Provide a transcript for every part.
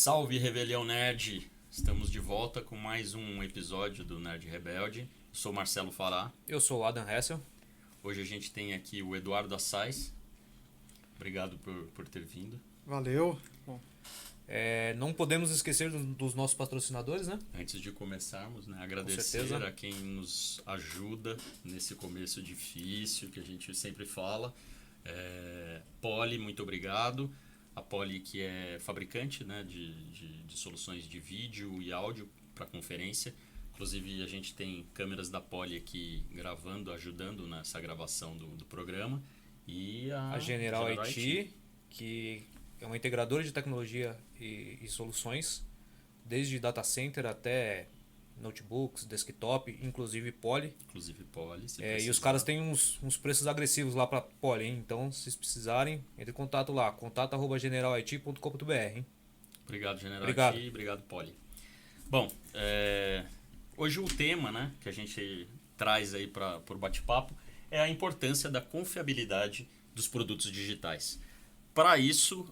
Salve Rebelião Nerd! Estamos de volta com mais um episódio do Nerd Rebelde. Sou Marcelo Fará. Eu sou o Adam Hessel. Hoje a gente tem aqui o Eduardo Assais. Obrigado por ter vindo. Valeu. Bom. Não podemos esquecer dos nossos patrocinadores, né? Antes de começarmos, né, agradecer a quem nos ajuda nesse começo difícil que a gente sempre fala. Poly, muito obrigado. A Poly, que é fabricante, né, de soluções de vídeo e áudio para conferência. Inclusive, a gente tem câmeras da Poly aqui gravando, ajudando nessa gravação do programa. E a General IT, que é uma integradora de tecnologia e soluções, desde data center até notebooks, desktop, inclusive Poly. E os caras têm uns preços agressivos lá para Poly, hein? Então, se vocês precisarem, entre em contato lá, contato@generalit.com.br, hein? Obrigado, General IT, obrigado, Poly. Bom, hoje o tema, né, que a gente traz aí para o bate-papo é a importância da confiabilidade dos produtos digitais. Para isso,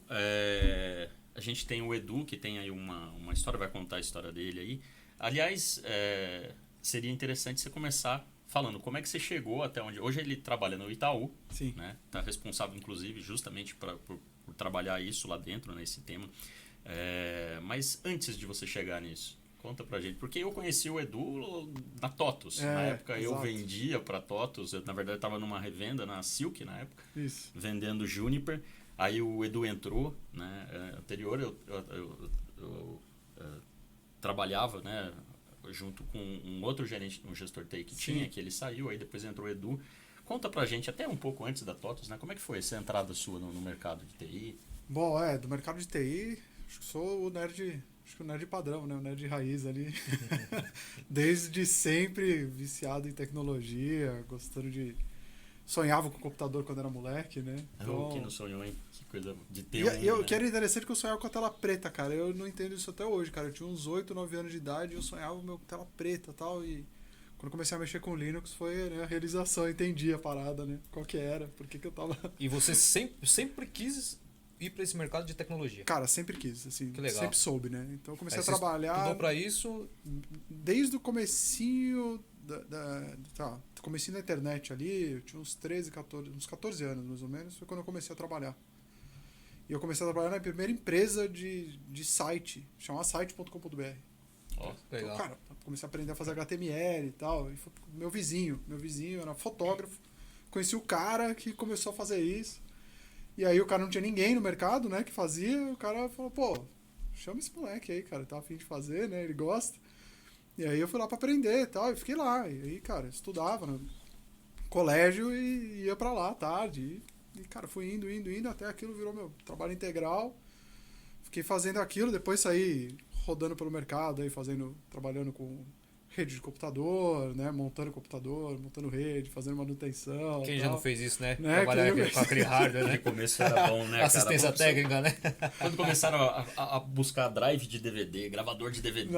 a gente tem o Edu, que tem aí uma história, vai contar a história dele aí. Aliás, seria interessante você começar falando como é que você chegou até onde... Hoje ele trabalha no Itaú, Sim. Né? Tá responsável, inclusive, justamente por trabalhar isso lá dentro, nesse tema. Mas antes de você chegar nisso, conta pra gente. Porque eu conheci o Edu na TOTUS. Na época eu vendia pra TOTUS. Eu, na verdade, estava numa revenda na Silk, na época. Isso. Vendendo Juniper. Aí o Edu entrou, né? Anterior eu trabalhava, né, junto com um outro gerente, um gestor TI que tinha, que ele saiu, aí depois entrou o Edu. Conta pra gente, até um pouco antes da TOTUS, né, como é que foi essa entrada sua no mercado de TI? Bom, do mercado de TI, acho que sou o nerd padrão, né, o nerd raiz ali. Desde sempre viciado em tecnologia, gostando de... Sonhava com o computador quando era moleque, né? Então... Quem não sonhou, hein? Que coisa de ter né? Que era interessante que eu sonhava com a tela preta, cara. Eu não entendo isso até hoje, cara. Eu tinha uns 8, 9 anos de idade e eu sonhava com tela preta e tal. E quando comecei a mexer com Linux foi, né, a realização. Eu entendi a parada, né? Qual que era, por que eu tava... E você sempre quis ir para esse mercado de tecnologia? Cara, sempre quis, assim. Que legal. Sempre soube, né? Então eu comecei Aí a trabalhar... Você estudou para isso? Desde o comecinho comecinho da internet ali, eu tinha uns 14 anos mais ou menos, foi quando eu comecei a trabalhar. E eu comecei a trabalhar na primeira empresa de site, chamava site.com.br. Então, cara, comecei a aprender a fazer HTML e tal, e foi meu vizinho era fotógrafo, conheci o cara que começou a fazer isso, e aí o cara não tinha ninguém no mercado, né, que fazia, o cara falou, pô, chama esse moleque aí, cara, tá a fim de fazer, né, ele gosta. E aí eu fui lá pra aprender e tal, e fiquei lá. E aí, cara, estudava no colégio e ia pra lá à tarde. E, cara, fui indo, até aquilo virou meu trabalho integral. Fiquei fazendo aquilo, depois saí rodando pelo mercado, aí trabalhando com rede de computador, né? Montando computador, montando rede, fazendo manutenção. Quem já não fez isso, né? Trabalhar com aquele hardware, né? No começo era bom, né, Assistência técnica, né? Quando começaram a buscar drive de DVD, gravador de DVD,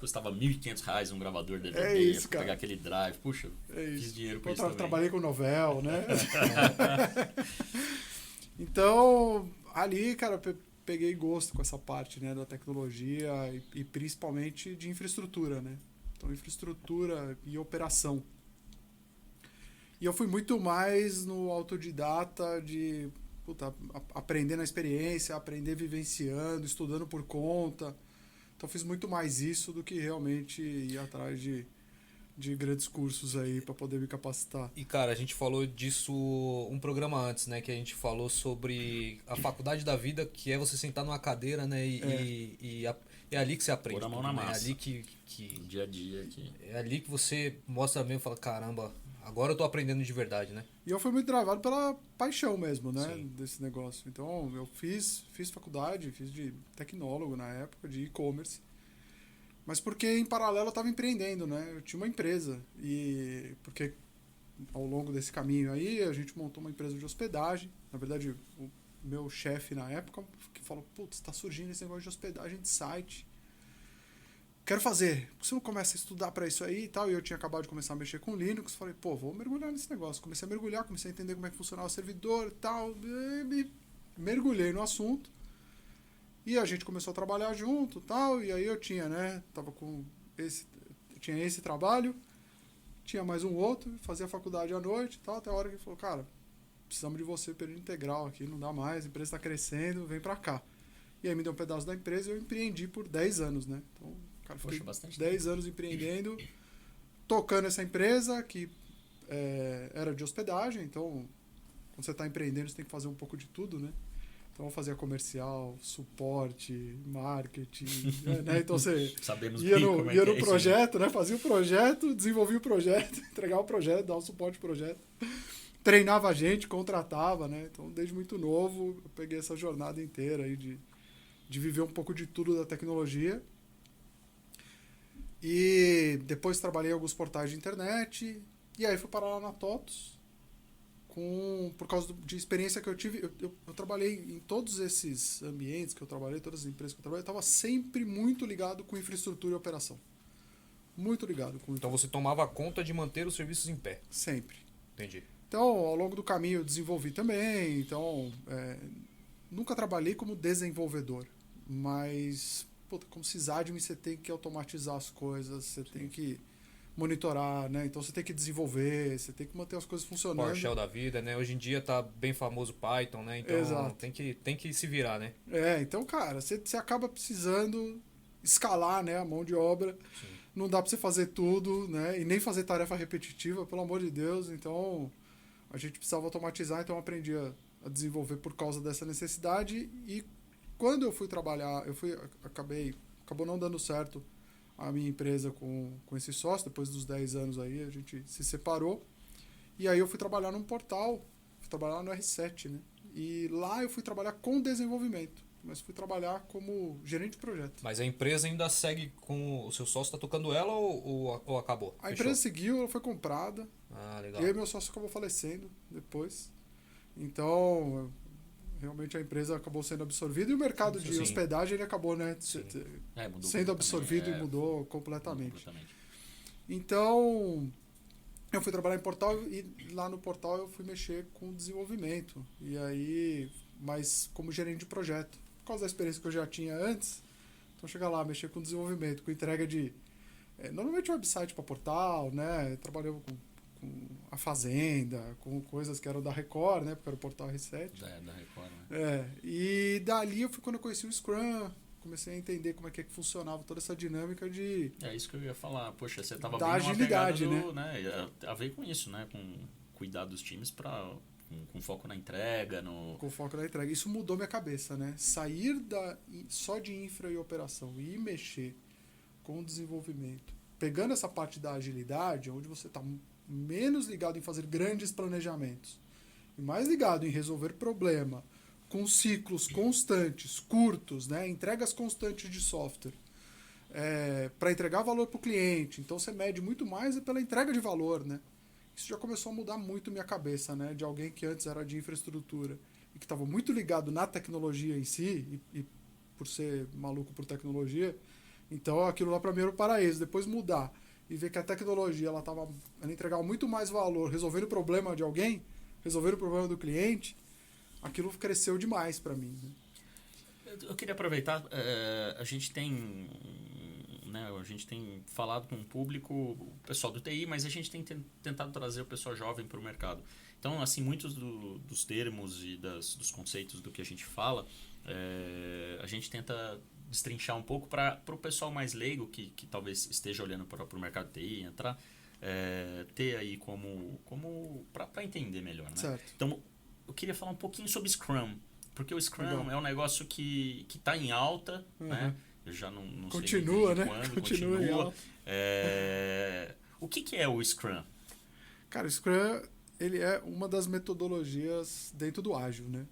custava R$1.500 um gravador de DVD. É isso, cara. Pegar aquele drive, puxa, fiz dinheiro com isso também. Trabalhei com novel, né? Então, ali, cara, peguei gosto com essa parte, né, da tecnologia e principalmente de infraestrutura, né? Então, infraestrutura e operação. E eu fui muito mais no autodidata de aprender na experiência, aprender vivenciando, estudando por conta. Então, fiz muito mais isso do que realmente ir atrás de grandes cursos aí para poder me capacitar. E, cara, a gente falou disso um programa antes, né? Que a gente falou sobre a faculdade da vida, que é você sentar numa cadeira, né? E é ali que você aprende. Pôr a mão na massa. É ali que dia a dia aqui. É ali que você mostra mesmo e fala, caramba, agora eu tô aprendendo de verdade, né? E eu fui muito travado pela paixão mesmo, né? Sim. Desse negócio. Então, eu fiz faculdade, fiz de tecnólogo na época, de e-commerce. Mas porque em paralelo eu estava empreendendo, né? Eu tinha uma empresa. E porque ao longo desse caminho aí, a gente montou uma empresa de hospedagem. Na verdade, o meu chefe na época que falou, putz, tá surgindo esse negócio de hospedagem de site. Quero fazer. Por que você não começa a estudar para isso aí e tal? E eu tinha acabado de começar a mexer com Linux. Falei, pô, vou mergulhar nesse negócio. Comecei a mergulhar, comecei a entender como é que funcionava o servidor e tal. E mergulhei no assunto. E a gente começou a trabalhar junto, tal, e aí eu tinha, né, tinha esse trabalho, tinha mais um outro, fazia faculdade à noite, tal, até a hora que ele falou, cara, precisamos de você período integral aqui, não dá mais, a empresa está crescendo, vem para cá. E aí me deu um pedaço da empresa e eu empreendi por 10 anos, né? Então, cara, fiquei 10 anos empreendendo, tocando essa empresa que era de hospedagem, então quando você está empreendendo você tem que fazer um pouco de tudo, né? Então eu fazia comercial, suporte, marketing, né? Então você ia no projeto, né? Fazia o projeto, desenvolvia o projeto, entregava o projeto, dava o suporte ao projeto, treinava a gente, contratava, né? Então desde muito novo eu peguei essa jornada inteira aí de viver um pouco de tudo da tecnologia. E depois trabalhei em alguns portais de internet, e aí fui parar lá na TOTUS, por causa de experiência que eu tive. Eu trabalhei em todos esses ambientes que eu trabalhei, todas as empresas que eu trabalhei, eu estava sempre muito ligado com infraestrutura e operação. Muito ligado com. Então você tomava conta de manter os serviços em pé? Sempre. Entendi. Então, ao longo do caminho eu desenvolvi também, então nunca trabalhei como desenvolvedor, mas como sysadmin você tem que automatizar as coisas, você tem que monitorar, né? Então você tem que desenvolver, você tem que manter as coisas funcionando. PowerShell da vida, né? Hoje em dia tá bem famoso Python, né? Então Exato. tem que se virar, né? Então, cara, você acaba precisando escalar, né, a mão de obra. Sim. Não dá para você fazer tudo, né? E nem fazer tarefa repetitiva, pelo amor de Deus. Então, a gente precisava automatizar, então eu aprendi a desenvolver por causa dessa necessidade. E quando eu fui trabalhar, acabou não dando certo a minha empresa com esse sócio. Depois dos 10 anos aí, a gente se separou. E aí eu fui trabalhar num portal, fui trabalhar no R7, né? E lá eu fui trabalhar com desenvolvimento, mas fui trabalhar como gerente de projeto. Mas a empresa ainda segue com o seu sócio, está tocando ela ou acabou? A empresa seguiu, ela foi comprada. Ah, legal. E aí meu sócio acabou falecendo depois. Então, realmente a empresa acabou sendo absorvida e o mercado de hospedagem ele acabou, né, sendo absorvido e mudou completamente. Então, eu fui trabalhar em portal e lá no portal eu fui mexer com desenvolvimento. E aí, mas como gerente de projeto. Por causa da experiência que eu já tinha antes, então chegar lá, mexer com desenvolvimento, com entrega de normalmente website para portal, né? Trabalhava com a Fazenda, com coisas que eram da Record, né? Porque era o portal R7. Da Record, né? E dali eu fui quando eu conheci o Scrum, comecei a entender como é que funcionava toda essa dinâmica de... É isso que eu ia falar. Poxa, você estava bem numa agilidade, pegada né? A ver com isso, né? Com cuidar dos times com foco na entrega. Com foco na entrega. Isso mudou minha cabeça, né? Sair só de infra e operação e ir mexer com o desenvolvimento. Pegando essa parte da agilidade, onde você está menos ligado em fazer grandes planejamentos e mais ligado em resolver problema com ciclos constantes, curtos, né? Entregas constantes de software, para entregar valor para o cliente. Então você mede muito mais pela entrega de valor, né? Isso já começou a mudar muito minha cabeça, né? De alguém que antes era de infraestrutura e que estava muito ligado na tecnologia em si e por ser maluco por tecnologia. Então aquilo lá para mim era o paraíso. Depois mudar e ver que a tecnologia ela entregava muito mais valor resolvendo o problema de alguém, resolvendo o problema do cliente, aquilo cresceu demais para mim. Né? Eu queria aproveitar, a gente tem falado com o público, o pessoal do TI, mas a gente tem tentado trazer o pessoal jovem para o mercado. Então, assim, muitos dos termos e dos conceitos do que a gente fala, a gente tenta destrinchar um pouco para o pessoal mais leigo que talvez esteja olhando para o mercado de TI, entrar, ter aí como para entender melhor. Né? Certo. Então, eu queria falar um pouquinho sobre Scrum, porque o Scrum é um negócio que está em alta, né? Eu já não continua, sei né? quando, Continua em alta. O que é o Scrum? Cara, o Scrum ele é uma das metodologias dentro do ágil, né?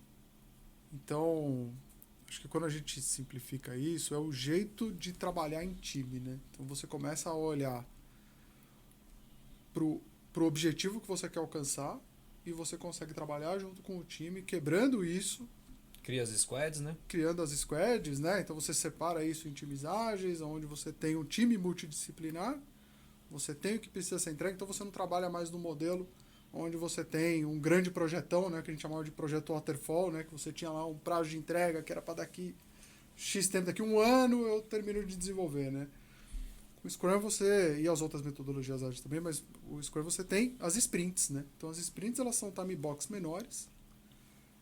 Então, acho que quando a gente simplifica isso, é o jeito de trabalhar em time, né? Então você começa a olhar pro objetivo que você quer alcançar e você consegue trabalhar junto com o time, quebrando isso. Cria as squads, né? Criando as squads, né? Então você separa isso em times ágeis, onde você tem um time multidisciplinar, você tem o que precisa ser entregue, então você não trabalha mais no modelo onde você tem um grande projetão, né? Que a gente chamava de projeto waterfall, né? Que você tinha lá um prazo de entrega que era para daqui X tempo, daqui a um ano eu termino de desenvolver, né? O Scrum e as outras metodologias ágeis também, mas o Scrum você tem as sprints, né? Então as sprints elas são time box menores,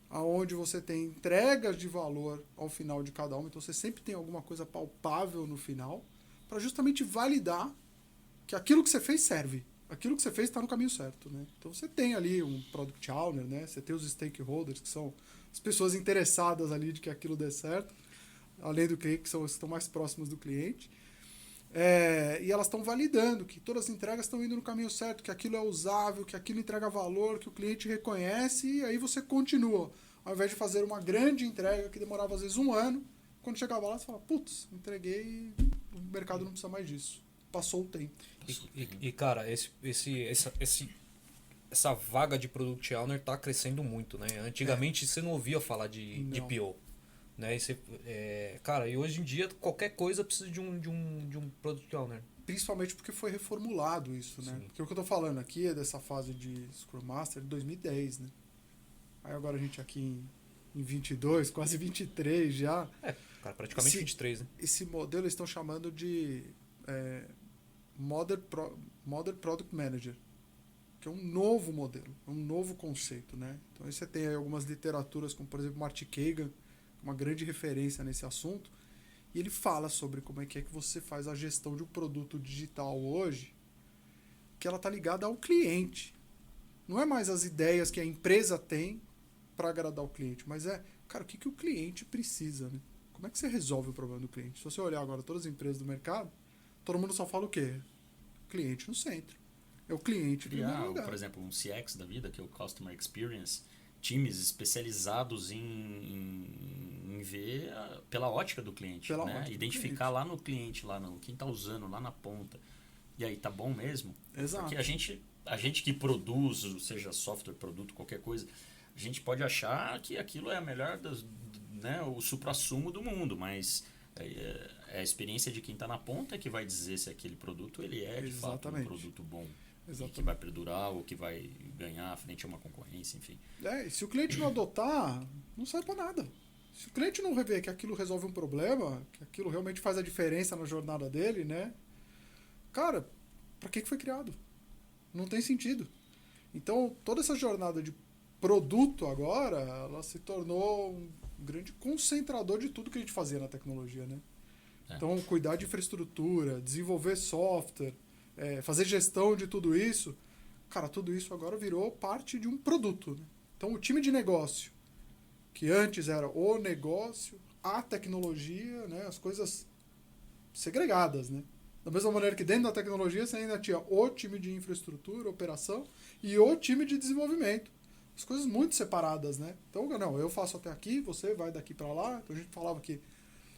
aonde você tem entregas de valor ao final de cada uma, então você sempre tem alguma coisa palpável no final, para justamente validar que aquilo que você fez serve, aquilo que você fez está no caminho certo, né? Então você tem ali um product owner, né? Você tem os stakeholders, que são as pessoas interessadas ali de que aquilo dê certo, além do cliente, que são os que estão mais próximos do cliente. E elas estão validando que todas as entregas estão indo no caminho certo, que aquilo é usável, que aquilo entrega valor, que o cliente reconhece, e aí você continua. Ao invés de fazer uma grande entrega que demorava às vezes um ano, quando chegava lá você fala, putz, entreguei, o mercado não precisa mais disso. Passou o tempo. E cara, essa vaga de Product Owner está crescendo muito, né? Antigamente você não ouvia falar de PO. Né? Cara, e hoje em dia qualquer coisa precisa de um Product Owner. Principalmente porque foi reformulado isso, né? Sim. Porque o que eu tô falando aqui é dessa fase de Scrum Master de 2010, né? Aí agora a gente aqui em 22, quase 23 já. Cara, praticamente 23, né? Esse modelo eles estão chamando de Modern Product Manager, que é um novo modelo, um novo conceito, né? Então aí você tem aí algumas literaturas, como por exemplo Marty Kagan, uma grande referência nesse assunto, e ele fala sobre como é que você faz a gestão de um produto digital hoje, que ela está ligada ao cliente. Não é mais as ideias que a empresa tem para agradar o cliente, mas cara, o que o cliente precisa, né? Como é que você resolve o problema do cliente? Se você olhar agora todas as empresas do mercado, todo mundo só fala o quê? Cliente no centro. É o cliente do lugar. Por exemplo, um CX da vida, que é o Customer Experience, times especializados em ver pela ótica do cliente, né? Identificar lá no cliente, quem está usando lá na ponta. E aí, tá bom mesmo? Exato. Porque a gente que produz, seja software, produto, qualquer coisa, a gente pode achar que aquilo é a melhor né, o suprassumo do mundo, mas é a experiência de quem está na ponta que vai dizer se aquele produto ele é de fato um produto bom. Exatamente. Que vai perdurar ou que vai ganhar frente a uma concorrência, enfim. E se o cliente não adotar, não serve para nada. Se o cliente não rever que aquilo resolve um problema, que aquilo realmente faz a diferença na jornada dele, né? Cara, para que foi criado? Não tem sentido. Então, toda essa jornada de produto agora, ela se tornou um grande concentrador de tudo que a gente fazia na tecnologia, né? Então, cuidar de infraestrutura, desenvolver software, fazer gestão de tudo isso, cara, tudo isso agora virou parte de um produto, né? Então, o time de negócio, que antes era o negócio, a tecnologia, né? As coisas segregadas, né? Da mesma maneira que dentro da tecnologia você ainda tinha o time de infraestrutura, operação, e o time de desenvolvimento. As coisas muito separadas, né? Então, não, eu faço até aqui, você vai daqui para lá. Então, a gente falava que,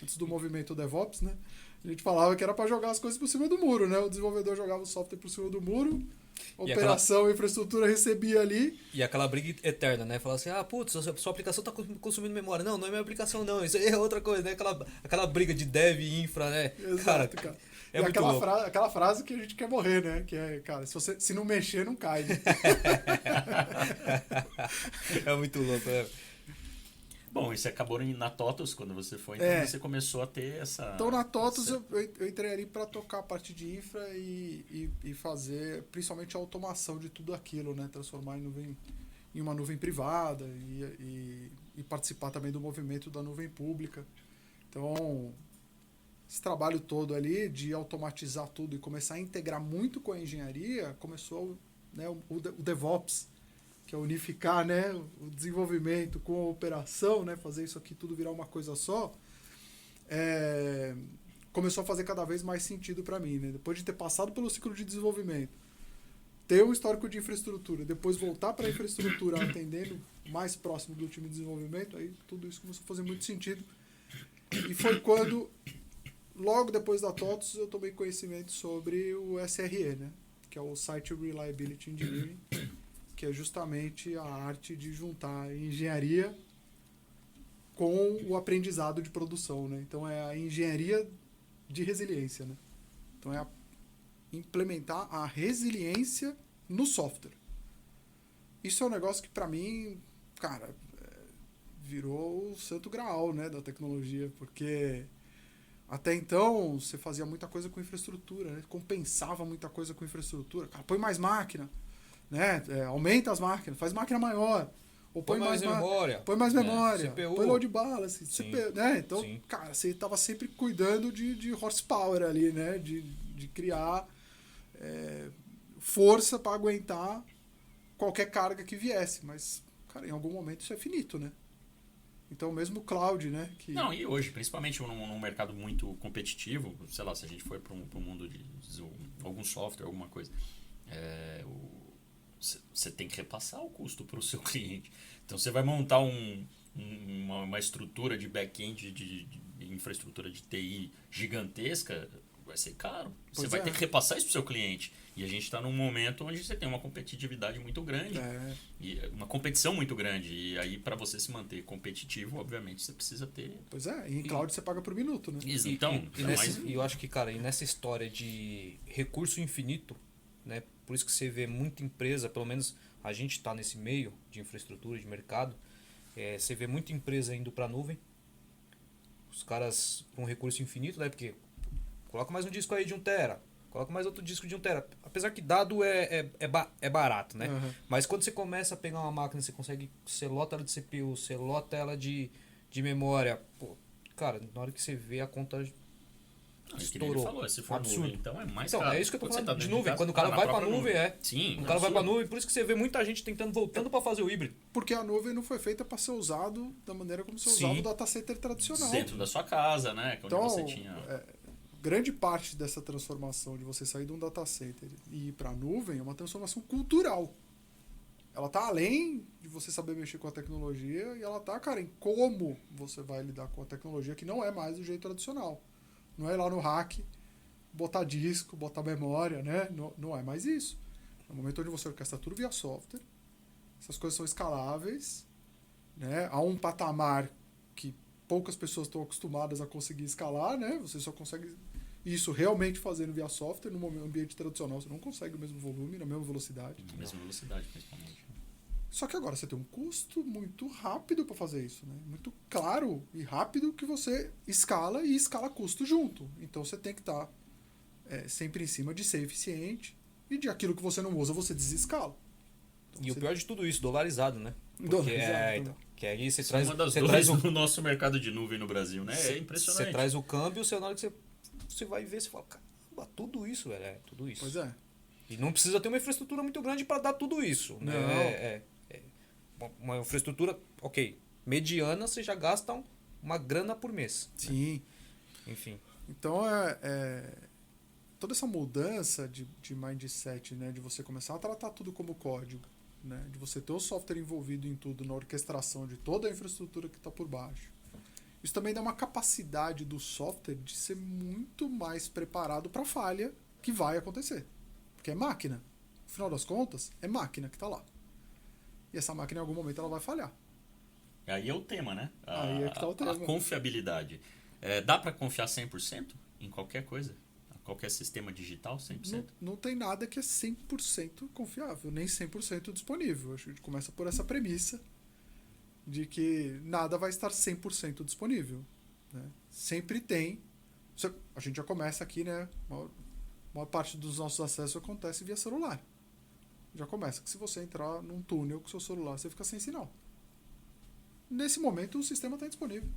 antes do movimento DevOps, né? A gente falava que era para jogar as coisas por cima do muro, né? O desenvolvedor jogava o software por cima do muro, operação, infraestrutura recebia ali. E aquela briga eterna, né? Falar assim, putz, sua aplicação tá consumindo memória. Não é minha aplicação não, isso aí é outra coisa, né? Aquela briga de dev e infra, né? Exato, cara. É muito louco. Aquela frase que a gente quer morrer, né? Que é, cara, se não mexer, não cai. Né? É muito louco, né? Bom, e você acabou na TOTUS quando você foi, então você começou a ter essa... Então na TOTUS eu entrei ali para tocar a parte de infra e fazer principalmente a automação de tudo aquilo, né? Transformar em uma nuvem privada e participar também do movimento da nuvem pública. Então, esse trabalho todo ali de automatizar tudo e começar a integrar muito com a engenharia, começou, né, o DevOps, que é unificar, né, o desenvolvimento com a operação, né, fazer isso aqui tudo virar uma coisa só, começou a fazer cada vez mais sentido para mim, né? Depois de ter passado pelo ciclo de desenvolvimento, ter um histórico de infraestrutura, depois voltar para a infraestrutura atendendo mais próximo do time de desenvolvimento, aí tudo isso começou a fazer muito sentido. E foi quando, logo depois da TOTUS, eu tomei conhecimento sobre o SRE, né, que é o Site Reliability Engineering, que é justamente a arte de juntar a engenharia com o aprendizado de produção, né? Então é a engenharia de resiliência, né? Então é implementar a resiliência no software. Isso é um negócio que para mim, cara, virou o santo graal, né, da tecnologia, porque até então você fazia muita coisa com infraestrutura, né? Compensava muita coisa com infraestrutura. Cara, põe mais máquina, né? Aumenta as máquinas, faz máquina maior. Ou põe mais memória. Põe mais memória. CPU. Põe load balance. CPU, né? Então, cara, você estava sempre cuidando de horsepower ali, né? De criar força para aguentar qualquer carga que viesse. Mas, cara, em algum momento isso é finito, né? Então, mesmo o cloud, né? Não, e hoje, principalmente num mercado muito competitivo, sei lá, se a gente for para um mundo de algum software, alguma coisa, você tem que repassar o custo para o seu cliente. Então, você vai montar uma estrutura de back-end, de infraestrutura de TI gigantesca, vai ser caro. Você vai ter que repassar isso para o seu cliente. E a gente está num momento onde você tem uma competitividade muito grande. E uma competição muito grande. E aí, para você se manter competitivo, obviamente, você precisa ter... Pois é, e em cloud você paga por minuto, né? Então, e eu acho que, cara, e nessa história de recurso infinito, né? Por isso que você vê muita empresa, pelo menos a gente está nesse meio de infraestrutura, de mercado, você vê muita empresa indo para a nuvem, os caras com recurso infinito, né? Porque coloca mais um disco aí de 1 tera, coloca mais outro disco de 1 tera. Apesar que dado é barato, né? Uhum. Mas quando você começa a pegar uma máquina, você lota ela de CPU, você lota ela de memória, pô, cara, na hora que você vê a conta... Estourou. Falou, se for absurdo. Nuvem, então é mais então, caro. É isso que eu tô falando tá de nuvem. Quando o cara vai pra nuvem, Sim. O cara vai pra nuvem, por isso que você vê muita gente voltando pra fazer o híbrido. Porque a nuvem não foi feita para ser usado da maneira como você usava o data center tradicional. Dentro da sua casa, né? Então, onde você tinha... grande parte dessa transformação de você sair de um data center e ir para a nuvem é uma transformação cultural. Ela tá além de você saber mexer com a tecnologia e ela tá, cara, em como você vai lidar com a tecnologia, que não é mais do jeito tradicional. Não é ir lá no hack, botar disco, botar memória, né? Não é mais isso. É um momento onde você orquestra tudo via software. Essas coisas são escaláveis, né? Há um patamar que poucas pessoas estão acostumadas a conseguir escalar, né? Você só consegue isso realmente fazendo via software. No ambiente tradicional você não consegue o mesmo volume, na mesma velocidade. Na mesma velocidade, principalmente. Só que agora você tem um custo muito rápido para fazer isso, né? Muito claro e rápido que você escala e escala custo junto. Então você tem que estar sempre em cima de ser eficiente e de aquilo que você não usa você desescala. Então, e o pior de tudo isso, dolarizado, né? Dolarizado. Que aí você traz... uma das dores do nosso mercado de nuvem no Brasil, né? É impressionante. Você traz o câmbio, na hora que você vai ver, você fala, caramba, tudo isso, velho, tudo isso. Pois é. E não precisa ter uma infraestrutura muito grande para dar tudo isso, né? Uma infraestrutura, ok, mediana, você já gasta uma grana por mês. Sim. Né? Enfim. Então, toda essa mudança de mindset, né, de você começar a tratar tudo como código, né, de você ter o software envolvido em tudo, na orquestração de toda a infraestrutura que está por baixo. Isso também dá uma capacidade do software de ser muito mais preparado para a falha que vai acontecer. Porque é máquina. No final das contas, é máquina que está lá. E essa máquina, em algum momento, ela vai falhar. Aí é o tema, né? Aí é que tá o tema. A confiabilidade. Dá para confiar 100% em qualquer coisa? Qualquer sistema digital, 100%? Não tem nada que é 100% confiável, nem 100% disponível. Acho que a gente começa por essa premissa de que nada vai estar 100% disponível. Né? Sempre tem. A gente já começa aqui, né? A maior parte dos nossos acessos acontece via celular. Já começa que se você entrar num túnel com seu celular, você fica sem sinal. Nesse momento, o sistema está indisponível.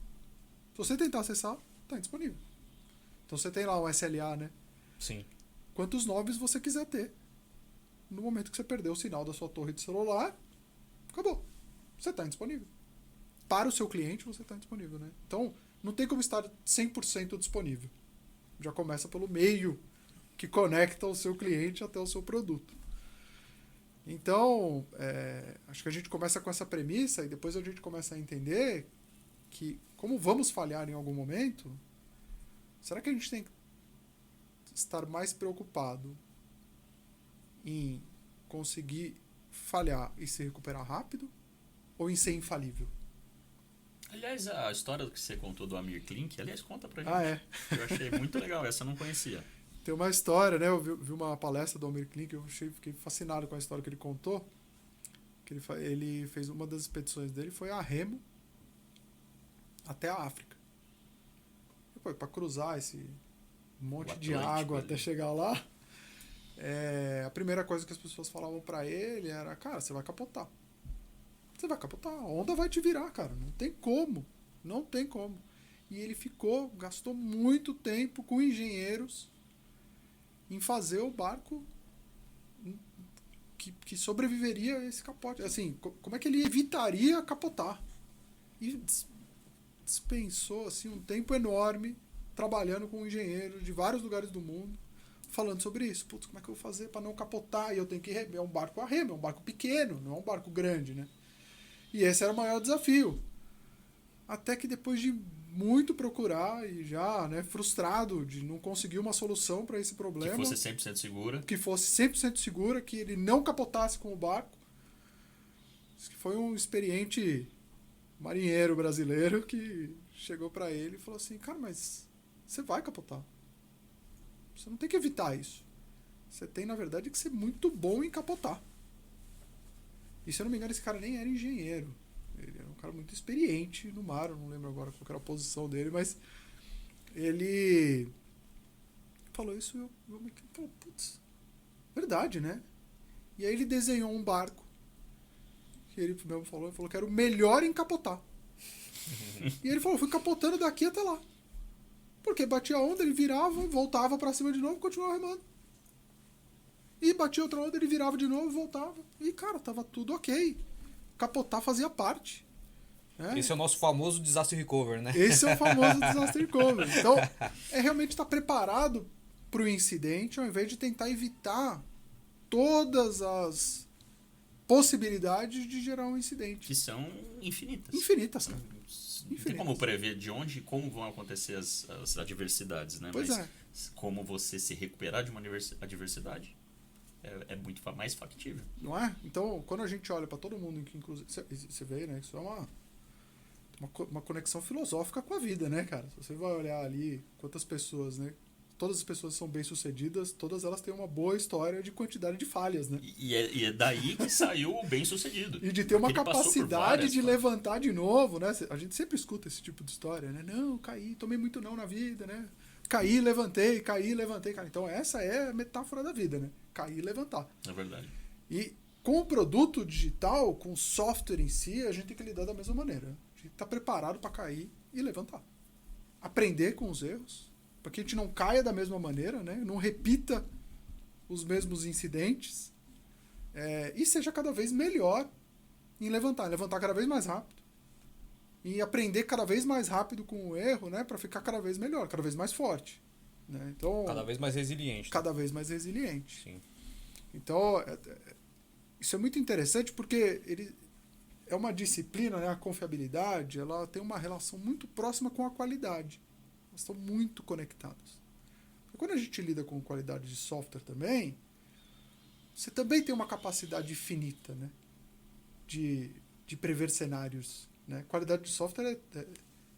Se você tentar acessar, está indisponível. Então você tem lá um SLA, né? Sim. Quantos nobres você quiser ter. No momento que você perdeu o sinal da sua torre de celular, acabou. Você está indisponível. Para o seu cliente, você está indisponível, né? Então, não tem como estar 100% disponível. Já começa pelo meio que conecta o seu cliente até o seu produto. Então, acho que a gente começa com essa premissa e depois a gente começa a entender que, como vamos falhar em algum momento, será que a gente tem que estar mais preocupado em conseguir falhar e se recuperar rápido ou em ser infalível? Aliás, a história que você contou do Amir Klink, aliás, conta pra gente. Ah, é? Eu achei muito legal, essa eu não conhecia. Tem uma história, né? Eu vi uma palestra do Amir Klink, fiquei fascinado com a história que ele contou. Que ele fez uma das expedições dele, foi a remo, até a África. Depois, para cruzar esse monte de Atlântico água ali. até chegar lá, a primeira coisa que as pessoas falavam para ele era, cara, você vai capotar. Você vai capotar, a onda vai te virar, cara. Não tem como. Não tem como. E ele gastou muito tempo com engenheiros em fazer o barco que sobreviveria a esse capote. Assim, como é que ele evitaria capotar? E dispensou assim, um tempo enorme trabalhando com engenheiros de vários lugares do mundo, falando sobre isso. Putz, como é que eu vou fazer para não capotar? E eu tenho que remer. É um barco a remo, é um barco pequeno, não é um barco grande, né? E esse era o maior desafio. Até que depois de muito procurar e já, né, frustrado de não conseguir uma solução para esse problema. Que fosse 100% segura. Que fosse 100% segura, que ele não capotasse com o barco. Isso que foi um experiente marinheiro brasileiro que chegou para ele e falou assim, cara, mas você vai capotar. Você não tem que evitar isso. Você tem, na verdade, que ser muito bom em capotar. E se eu não me engano, esse cara nem era engenheiro. Ele era um cara muito experiente no mar, eu não lembro agora qual era a posição dele, mas ele falou isso e eu falei, putz, verdade, né? E aí ele desenhou um barco que ele mesmo falou que era o melhor em capotar. E ele falou, fui capotando daqui até lá. Porque batia a onda, ele virava, voltava pra cima de novo e continuava remando. E batia outra onda, ele virava de novo e voltava. E, cara, tava tudo ok. Capotar fazia parte. Né? Esse é o nosso famoso disaster recovery, né? Esse é o famoso disaster recovery. Então, realmente estar preparado para o incidente, ao invés de tentar evitar todas as possibilidades de gerar um incidente. Que são infinitas. Infinitas, cara. Não tem como prever de onde e como vão acontecer as adversidades, né? Pois Mas como você se recuperar de uma adversidade é muito mais factível. Não é? Então, quando a gente olha para todo mundo, que inclusive você vê, né? Isso é uma conexão filosófica com a vida, né, cara? Se você vai olhar ali quantas pessoas, né? Todas as pessoas são bem-sucedidas, todas elas têm uma boa história de quantidade de falhas, né? E é daí que saiu o bem-sucedido. E de ter uma capacidade de coisas. Levantar de novo, né? A gente sempre escuta esse tipo de história, né? Não, caí, tomei muito não na vida, né? Caí, levantei, cara. Então essa é a metáfora da vida, né? Cair e levantar. É verdade. E com o produto digital, com o software em si, a gente tem que lidar da mesma maneira. A gente está preparado para cair e levantar. Aprender com os erros, para que a gente não caia da mesma maneira, né? Não repita os mesmos incidentes e seja cada vez melhor em levantar cada vez mais rápido. E aprender cada vez mais rápido com o erro, né? Para ficar cada vez melhor, cada vez mais forte. Né? Então, cada vez mais resiliente. Cada vez mais resiliente. Sim. Então, isso é muito interessante porque ele é uma disciplina, né? A confiabilidade, ela tem uma relação muito próxima com a qualidade. Elas estão muito conectadas. E quando a gente lida com qualidade de software também, você também tem uma capacidade finita, né? De prever cenários. Né? Qualidade de software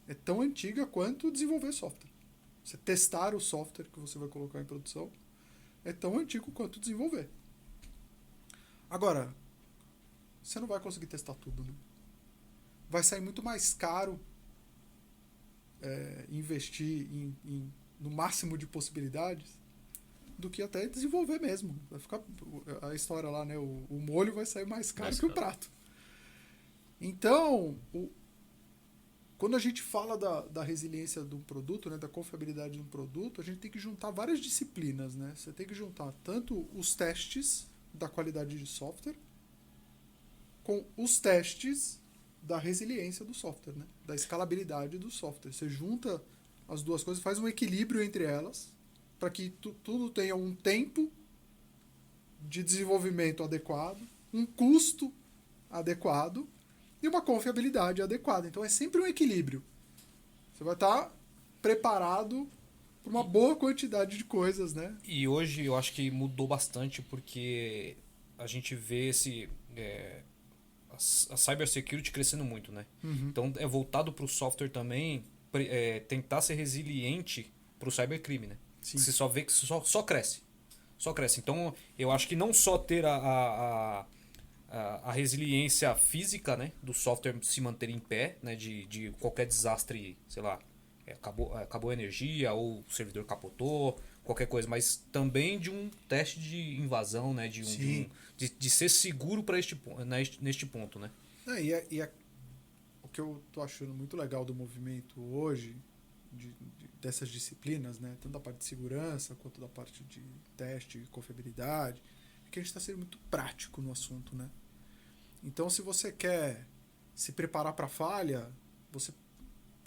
é tão antiga quanto desenvolver software. Você testar o software que você vai colocar em produção é tão antigo quanto desenvolver. Agora, você não vai conseguir testar tudo, né? Vai sair muito mais caro investir no máximo de possibilidades do que até desenvolver mesmo. Vai ficar a história lá, né? O molho vai sair mais caro que o prato. Então, quando a gente fala da resiliência de um produto, né, da confiabilidade de um produto, a gente tem que juntar várias disciplinas. Né? Você tem que juntar tanto os testes da qualidade de software com os testes da resiliência do software, né? Da escalabilidade do software. Você junta as duas coisas, faz um equilíbrio entre elas para que tudo tenha um tempo de desenvolvimento adequado, um custo adequado e uma confiabilidade adequada. Então é sempre um equilíbrio. Você vai estar preparado para uma boa quantidade de coisas, né? E hoje eu acho que mudou bastante porque a gente vê a cybersecurity crescendo muito, né? Uhum. Então é voltado para o software também, tentar ser resiliente para o cybercrime, né? Sim. Você só vê que só cresce. Só cresce. Então eu acho que não só ter a a resiliência física, né, do software se manter em pé, né, de qualquer desastre, sei lá, acabou a energia ou o servidor capotou, qualquer coisa, mas também de um teste de invasão, né, de ser seguro para neste ponto, né? O que eu tô achando muito legal do movimento hoje, dessas disciplinas, né, tanto da parte de segurança quanto da parte de teste e confiabilidade, é que a gente está sendo muito prático no assunto, né? Então, se você quer se preparar para a falha, você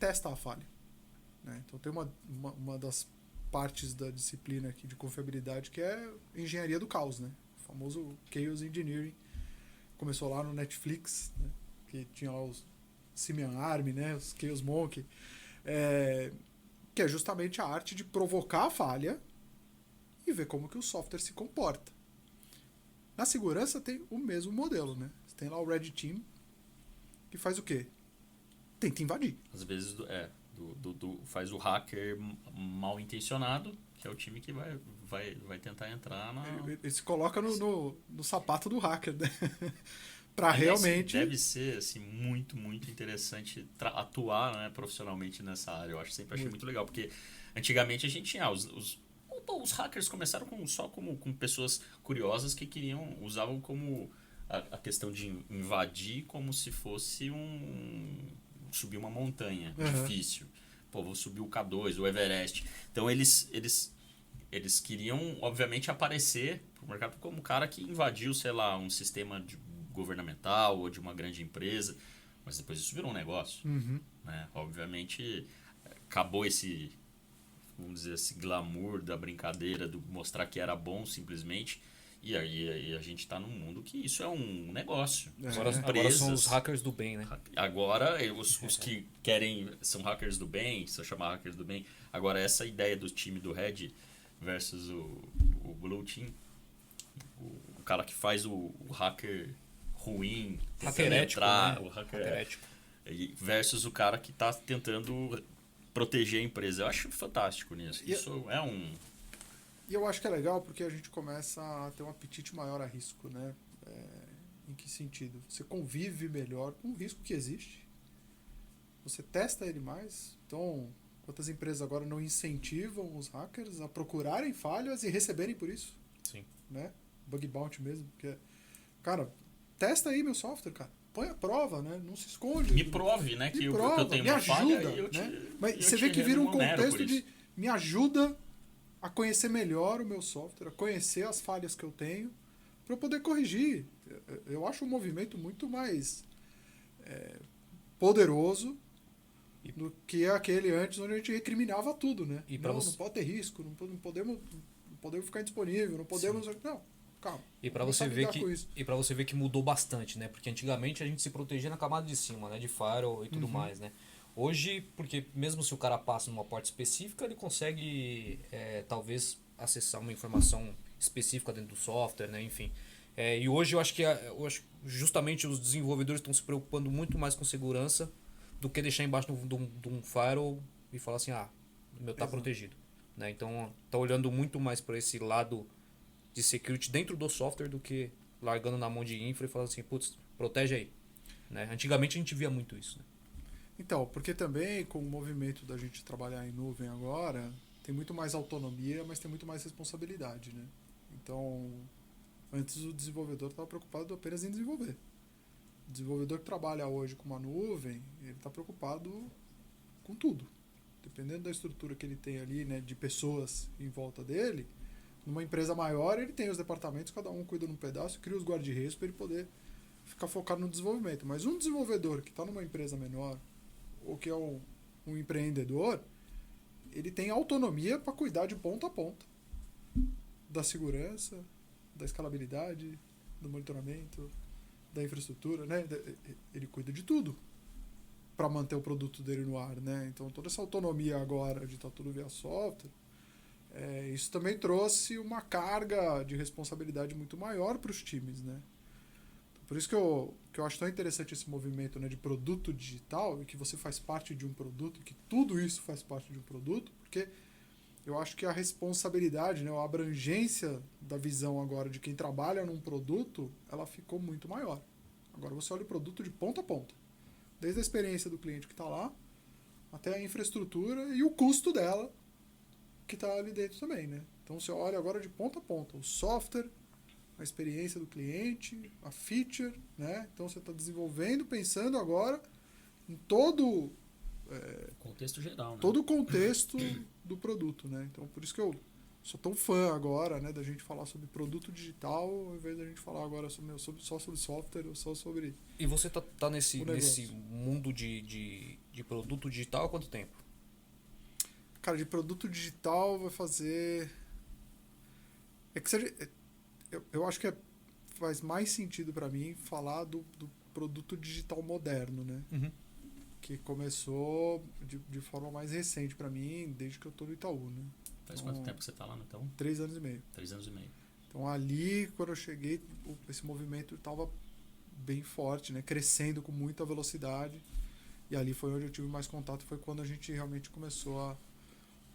testa a falha, né? Então, tem uma das partes da disciplina aqui de confiabilidade que é engenharia do caos, né? O famoso Chaos Engineering. Começou lá no Netflix, né? Que tinha lá os Simian Army, né? Os Chaos Monkey. Que é justamente a arte de provocar a falha e ver como que o software se comporta. Na segurança tem o mesmo modelo, né? Você tem lá o Red Team, que faz o quê? Tenta invadir. Às vezes faz o hacker mal intencionado, que é o time que vai tentar entrar na... Ele se coloca no sapato do hacker, né? Para realmente... Deve ser assim, muito, muito interessante atuar, né, profissionalmente nessa área. Eu sempre achei muito legal, porque antigamente a gente tinha os hackers começaram só com pessoas curiosas que usavam como a questão de invadir como se fosse subir uma montanha difícil. Pô, vou subir o K2, o Everest. Então eles queriam, obviamente, aparecer pro mercado como um cara que invadiu, sei lá, um sistema governamental ou de uma grande empresa, mas depois isso virou um negócio. Né? Obviamente, acabou vamos dizer, esse glamour da brincadeira, do mostrar que era bom simplesmente, e aí a gente está num mundo que isso é um negócio. Agora são os hackers do bem, né? Agora, os que são hackers do bem, se eu chamar hackers do bem. Agora, essa ideia do time do Red versus o Blue Team, o cara que faz o hacker ruim, hacker ético, entrar, né? o hacker ético, versus o cara que está tentando proteger a empresa. Eu acho fantástico nisso. Isso é um... E eu acho que é legal porque a gente começa a ter um apetite maior a risco, né? Em que sentido? Você convive melhor com o risco que existe. Você testa ele mais. Então, quantas empresas agora não incentivam os hackers a procurarem falhas e receberem por isso? Sim. Né? Bug bounty mesmo. Porque, cara, testa aí meu software, cara. Põe a prova, né? Não se esconde. Me prove, né? Que eu tenho me uma ajuda, falha, né? Mas você vê que vira um contexto de me ajuda a conhecer melhor o meu software, a conhecer as falhas que eu tenho, para eu poder corrigir. Eu acho um movimento muito mais poderoso do que aquele antes, onde a gente recriminava tudo, né? Não pode ter risco, não podemos ficar indisponível, não podemos... Sim. Não, calma. E para você ver que mudou bastante, né? Porque antigamente a gente se protegia na camada de cima, né? De firewall e tudo mais, né? Hoje, porque mesmo se o cara passa numa porta específica, ele consegue talvez acessar uma informação específica dentro do software, né? Enfim. E hoje eu acho que justamente os desenvolvedores estão se preocupando muito mais com segurança do que deixar embaixo de um firewall e falar assim, o meu tá protegido. Né? Então, tá olhando muito mais para esse lado de security dentro do software do que largando na mão de infra e falando assim, putz, protege aí. Né? Antigamente a gente via muito isso. Né? Então, porque também com o movimento da gente trabalhar em nuvem agora, tem muito mais autonomia, mas tem muito mais responsabilidade, né? Então, antes o desenvolvedor estava preocupado apenas em desenvolver. O desenvolvedor que trabalha hoje com uma nuvem, ele está preocupado com tudo. Dependendo da estrutura que ele tem ali, né, de pessoas em volta dele, numa empresa maior ele tem os departamentos, cada um cuida num pedaço, cria os guarda-reis para ele poder ficar focado no desenvolvimento. Mas um desenvolvedor que está numa empresa menor, ou que é um empreendedor, ele tem autonomia para cuidar de ponta a ponta da segurança, da escalabilidade, do monitoramento, da infraestrutura, né? Ele cuida de tudo para manter o produto dele no ar, né? Então toda essa autonomia agora de estar tudo via software, isso também trouxe uma carga de responsabilidade muito maior para os times, né? Por isso que eu acho tão interessante esse movimento, né, de produto digital, e que você faz parte de um produto, e que tudo isso faz parte de um produto, porque eu acho que a responsabilidade, né, a abrangência da visão agora de quem trabalha num produto, ela ficou muito maior. Agora você olha o produto de ponta a ponta. Desde a experiência do cliente que está lá, até a infraestrutura e o custo dela, que está ali dentro também, né? Então você olha agora de ponta a ponta. O software, a experiência do cliente, a feature, né? Então você está desenvolvendo, pensando agora em todo... contexto geral, né? Todo o contexto do produto, né? Então, por isso que eu sou tão fã agora, né, da gente falar sobre produto digital, ao invés da gente falar agora só sobre software ou só sobre... E você tá nesse mundo de produto digital há quanto tempo? Cara, de produto digital vai fazer... Eu acho que faz mais sentido para mim falar do produto digital moderno, né? Uhum. Que começou de forma mais recente para mim, desde que eu tô no Itaú, né? Faz quanto tempo que você tá lá no Itaú? 3 anos e meio. 3 anos e meio. Então ali, quando eu cheguei, esse movimento estava bem forte, né? Crescendo com muita velocidade. E ali foi onde eu tive mais contato, foi quando a gente realmente começou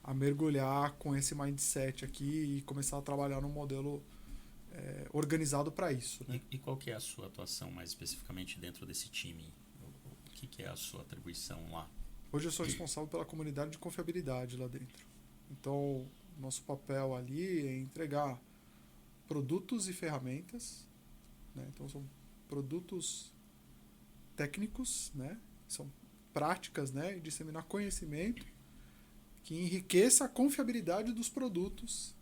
a mergulhar com esse mindset aqui e começar a trabalhar num modelo organizado para isso, né? E qual que é a sua atuação mais especificamente dentro desse time? O que é a sua atribuição lá? Hoje eu sou responsável pela comunidade de confiabilidade lá dentro. Então, nosso papel ali é entregar produtos e ferramentas, né? Então, são produtos técnicos, né? São práticas, né? E disseminar conhecimento que enriqueça a confiabilidade dos produtos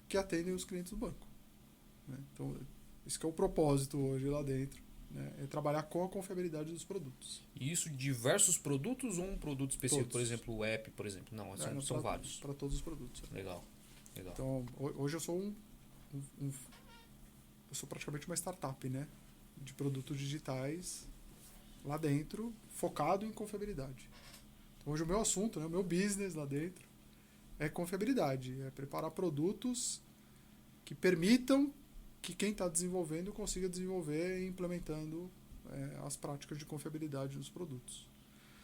que atendem os clientes do banco, né? Então, isso que é o propósito hoje lá dentro, né? É trabalhar com a confiabilidade dos produtos. E isso diversos produtos ou um produto específico? Todos. Por exemplo, o app, por exemplo. Não, são vários. Para todos os produtos. Legal. Então, hoje eu sou eu sou praticamente uma startup, né? De produtos digitais lá dentro, focado em confiabilidade. Então, hoje o meu assunto, né, o meu business lá dentro é confiabilidade, é preparar produtos que permitam que quem está desenvolvendo consiga desenvolver implementando as práticas de confiabilidade dos produtos.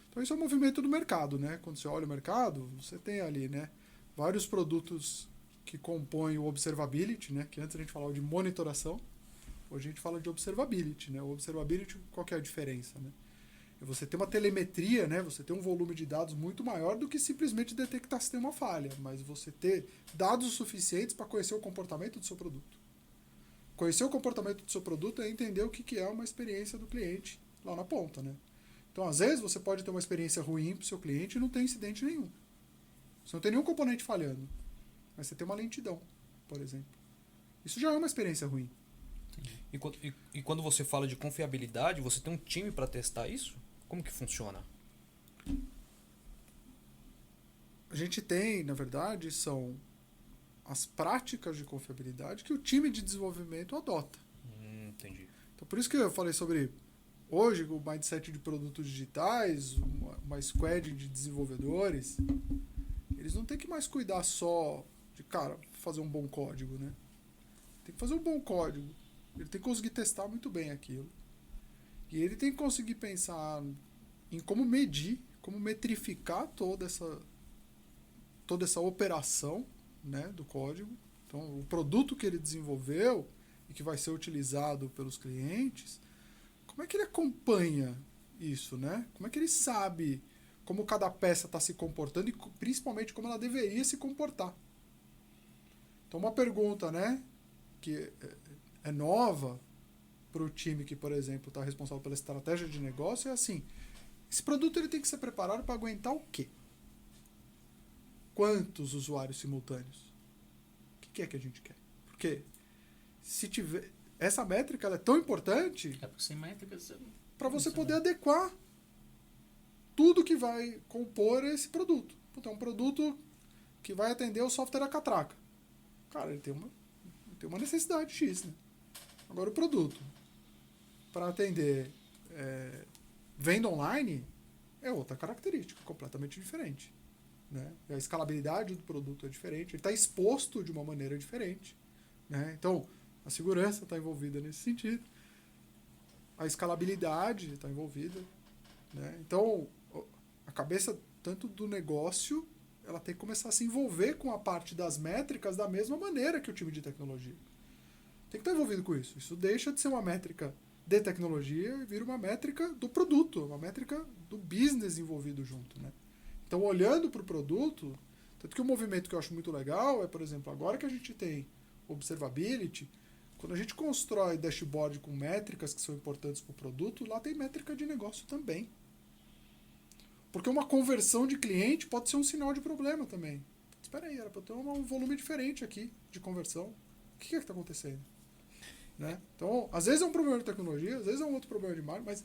Então, isso é um movimento do mercado, né? Quando você olha o mercado, você tem ali, né, vários produtos que compõem o observability, né? Que antes a gente falava de monitoração, hoje a gente fala de observability, né? O observability, qual que é a diferença, né? É você ter uma telemetria, né? Você ter um volume de dados muito maior do que simplesmente detectar se tem uma falha, mas você ter dados suficientes para conhecer o comportamento do seu produto. Conhecer o comportamento do seu produto é entender o que é uma experiência do cliente lá na ponta, né? Então, às vezes, você pode ter uma experiência ruim para o seu cliente e não tem incidente nenhum. Você não tem nenhum componente falhando, mas você tem uma lentidão, por exemplo. Isso já é uma experiência ruim. E quando você fala de confiabilidade, você tem um time para testar isso? Como que funciona? A gente tem, na verdade, são as práticas de confiabilidade que o time de desenvolvimento adota. Entendi. Então, por isso que eu falei sobre, hoje, o mindset de produtos digitais, uma squad de desenvolvedores, eles não têm que mais cuidar só de, cara, fazer um bom código, né? Tem que fazer um bom código. Ele tem que conseguir testar muito bem aquilo. E ele tem que conseguir pensar em como medir, como metrificar toda essa operação, né, do código. Então, o produto que ele desenvolveu e que vai ser utilizado pelos clientes, como é que ele acompanha isso, né? Como é que ele sabe como cada peça está se comportando e principalmente como ela deveria se comportar. Então, uma pergunta, né, que é nova para o time que, por exemplo, está responsável pela estratégia de negócio é assim: esse produto ele tem que ser preparado para aguentar o quê? Quantos usuários simultâneos? O que é que a gente quer? Porque se tiver essa métrica, ela é tão importante porque sem métricas para você poder adequar tudo que vai compor esse produto. Então, é um produto que vai atender o software da catraca. Cara, ele tem uma necessidade X, né? Agora, o produto para atender venda online é outra característica, completamente diferente, né? A escalabilidade do produto é diferente, ele está exposto de uma maneira diferente, né? Então, a segurança está envolvida nesse sentido, a escalabilidade está envolvida, né? Então, a cabeça tanto do negócio ela tem que começar a se envolver com a parte das métricas da mesma maneira que o time de tecnologia. Tem que estar envolvido com isso. Isso deixa de ser uma métrica de tecnologia e vira uma métrica do produto, uma métrica do business envolvido junto, né? Então, olhando para o produto, tanto que o movimento que eu acho muito legal é, por exemplo, agora que a gente tem observability, quando a gente constrói dashboard com métricas que são importantes para o produto, lá tem métrica de negócio também. Porque uma conversão de cliente pode ser um sinal de problema também. Espera aí, era para eu ter um volume diferente aqui de conversão. O que é que está acontecendo? Né? Então, às vezes é um problema de tecnologia, às vezes é um outro problema de marketing, mas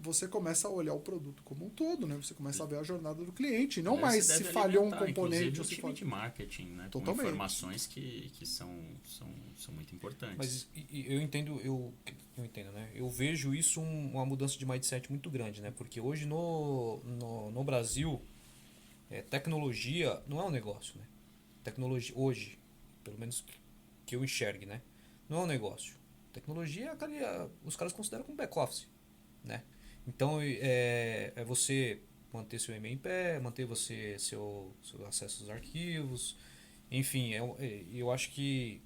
você começa a olhar o produto como um todo, né? Você começa a ver a jornada do cliente, não mais se falhou um componente. O time de marketing, né? Totalmente. Com informações que são muito importantes. Mas eu entendo, né? Eu vejo isso uma mudança de mindset muito grande, né? Porque hoje no Brasil, tecnologia não é um negócio, né? Tecnologia hoje, pelo menos que eu enxergue, né? Não é um negócio. Tecnologia, os caras consideram como back-office, né? Então, é você manter seu e-mail em pé, manter seu acesso aos arquivos, enfim, eu acho que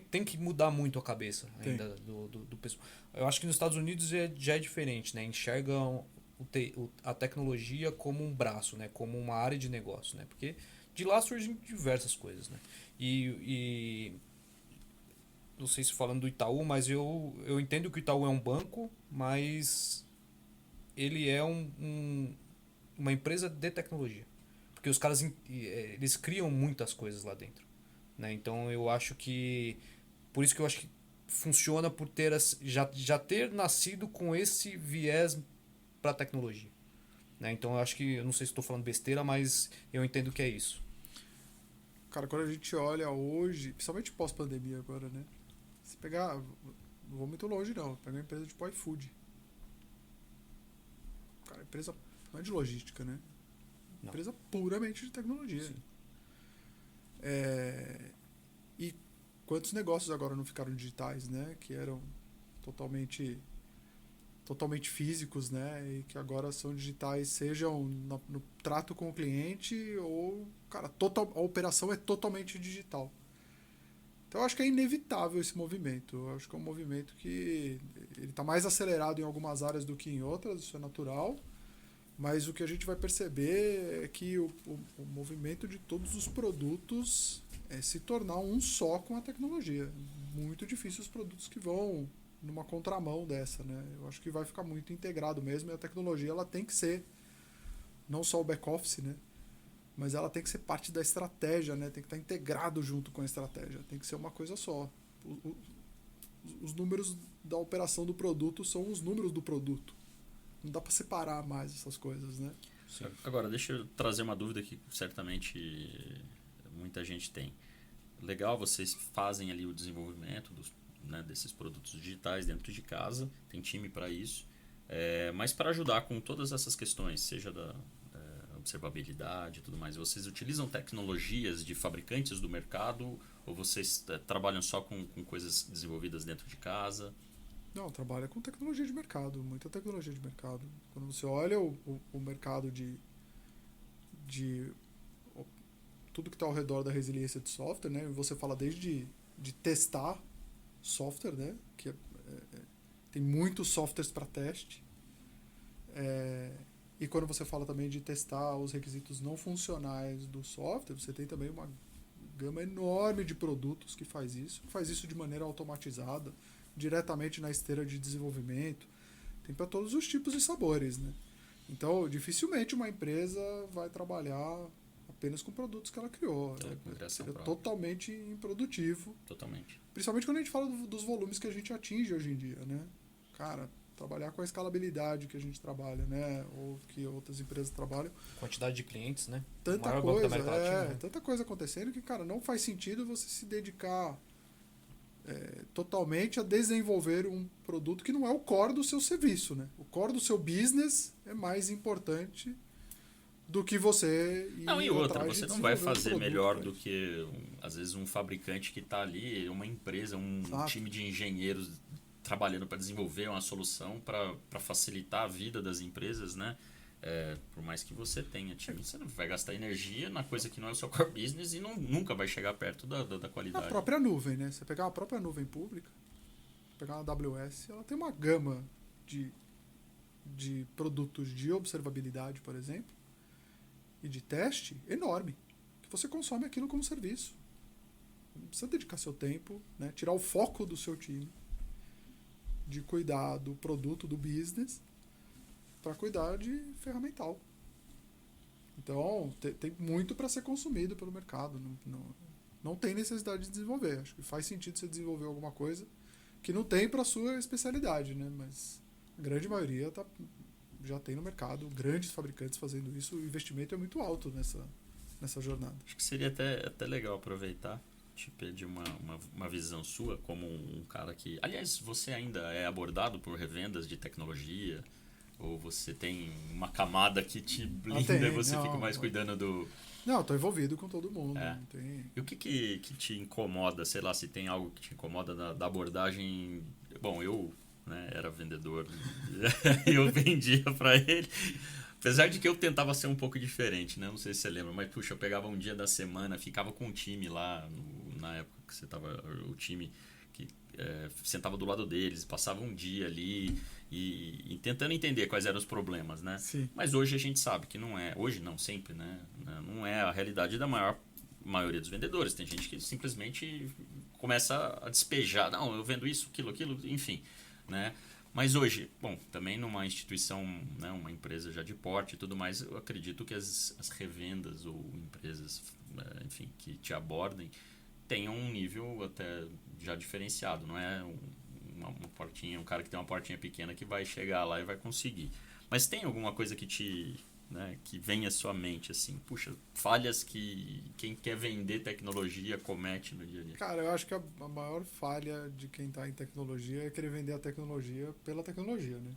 tem que mudar muito a cabeça ainda do pessoal. Eu acho que nos Estados Unidos já é diferente, né? Enxergam a tecnologia como um braço, né? Como uma área de negócio, né? Porque de lá surgem diversas coisas, né? E não sei se falando do Itaú, mas eu entendo que o Itaú é um banco, mas ele é uma empresa de tecnologia. Porque os caras eles criam muitas coisas lá dentro, né? Então eu acho que por isso que eu acho que funciona por ter já ter nascido com esse viés para tecnologia, né? Então eu acho que, eu não sei se estou falando besteira, mas eu entendo que é isso. Cara, quando a gente olha hoje, principalmente pós-pandemia agora, né? Se pegar, não vou muito longe não, pega uma empresa tipo iFood. Cara, a empresa não é de logística, né? Não. Empresa puramente de tecnologia. Sim. E quantos negócios agora não ficaram digitais, né? Que eram totalmente físicos, né? E que agora são digitais, sejam no trato com o cliente ou, cara, a operação é totalmente digital. Então eu acho que é inevitável esse movimento. Eu acho que é um movimento que ele está mais acelerado em algumas áreas do que em outras, isso é natural. Mas o que a gente vai perceber é que o movimento de todos os produtos é se tornar um só com a tecnologia. Muito difícil os produtos que vão numa contramão dessa, né? Eu acho que vai ficar muito integrado mesmo, e a tecnologia ela tem que ser não só o back-office, né? Mas ela tem que ser parte da estratégia, né? Tem que estar integrado junto com a estratégia. Tem que ser uma coisa só. Os números da operação do produto são os números do produto. Não dá para separar mais essas coisas, né? Sim. Agora, deixa eu trazer uma dúvida que certamente muita gente tem. Legal, vocês fazem ali o desenvolvimento desses produtos digitais dentro de casa, tem time para isso, mas para ajudar com todas essas questões, seja da observabilidade e tudo mais, vocês utilizam tecnologias de fabricantes do mercado ou vocês trabalham só com coisas desenvolvidas dentro de casa? Não, trabalha com tecnologia de mercado, muita tecnologia de mercado. Quando você olha o mercado de tudo que está ao redor da resiliência de software, né? Você fala desde de testar software, né? Que tem muitos softwares para teste. E quando você fala também de testar os requisitos não funcionais do software, você tem também uma gama enorme de produtos que faz isso de maneira automatizada, diretamente na esteira de desenvolvimento. Tem para todos os tipos e sabores, né? Então, dificilmente uma empresa vai trabalhar apenas com produtos que ela criou. É totalmente improdutivo. Totalmente. Principalmente quando a gente fala dos volumes que a gente atinge hoje em dia, né? Cara, trabalhar com a escalabilidade que a gente trabalha, né? Ou que outras empresas trabalham. Quantidade de clientes, né? Tanta coisa, né? Tanta coisa acontecendo que, cara, não faz sentido você se dedicar totalmente a desenvolver um produto que não é o core do seu serviço, né? O core do seu business é mais importante do que você ir e outra, você não vai fazer produto, melhor do que, às vezes, um fabricante que está ali, uma empresa, um time de engenheiros trabalhando para desenvolver uma solução para facilitar a vida das empresas, né? Por mais que você tenha time, você não vai gastar energia na coisa que não é o seu core business e nunca vai chegar perto da qualidade. A própria nuvem, né? Você pegar a própria nuvem pública, pegar uma AWS, ela tem uma gama de produtos de observabilidade, por exemplo, e de teste enorme, que você consome aquilo como serviço. Não precisa dedicar seu tempo, né? Tirar o foco do seu time de cuidar do produto, do business, para cuidar de ferramental. Então, tem muito para ser consumido pelo mercado. Não tem necessidade de desenvolver. Acho que faz sentido você desenvolver alguma coisa que não tem para sua especialidade, né? Mas a grande maioria já tem no mercado, grandes fabricantes fazendo isso. O investimento é muito alto nessa jornada. Acho que seria até legal aproveitar, te pedir uma visão sua como um cara que... Aliás, você ainda é abordado por revendas de tecnologia? Ou você tem uma camada que te blinda e você fica mais cuidando do... Não, estou envolvido com todo mundo. E o que te incomoda? Sei lá, se tem algo que te incomoda da abordagem... Bom, eu era vendedor e eu vendia para ele. Apesar de que eu tentava ser um pouco diferente, né? Não sei se você lembra, mas puxa, eu pegava um dia da semana, ficava com o time lá, na época que você tava... O time que sentava do lado deles, passava um dia ali... E tentando entender quais eram os problemas, né? Sim. Mas hoje a gente sabe que não é... Hoje não, sempre, né? Não é a realidade da maioria dos vendedores. Tem gente que simplesmente começa a despejar. Não, eu vendo isso, aquilo, enfim, né? Mas hoje, bom, também numa instituição, né, uma empresa já de porte e tudo mais, eu acredito que as revendas ou empresas, enfim, que te abordem tenham um nível até já diferenciado. Não é uma portinha, um cara que tem uma portinha pequena que vai chegar lá e vai conseguir. Mas tem alguma coisa que que vem à sua mente, assim, puxa, falhas que quem quer vender tecnologia comete no dia a dia? Cara, eu acho que a maior falha de quem está em tecnologia é querer vender a tecnologia pela tecnologia, né?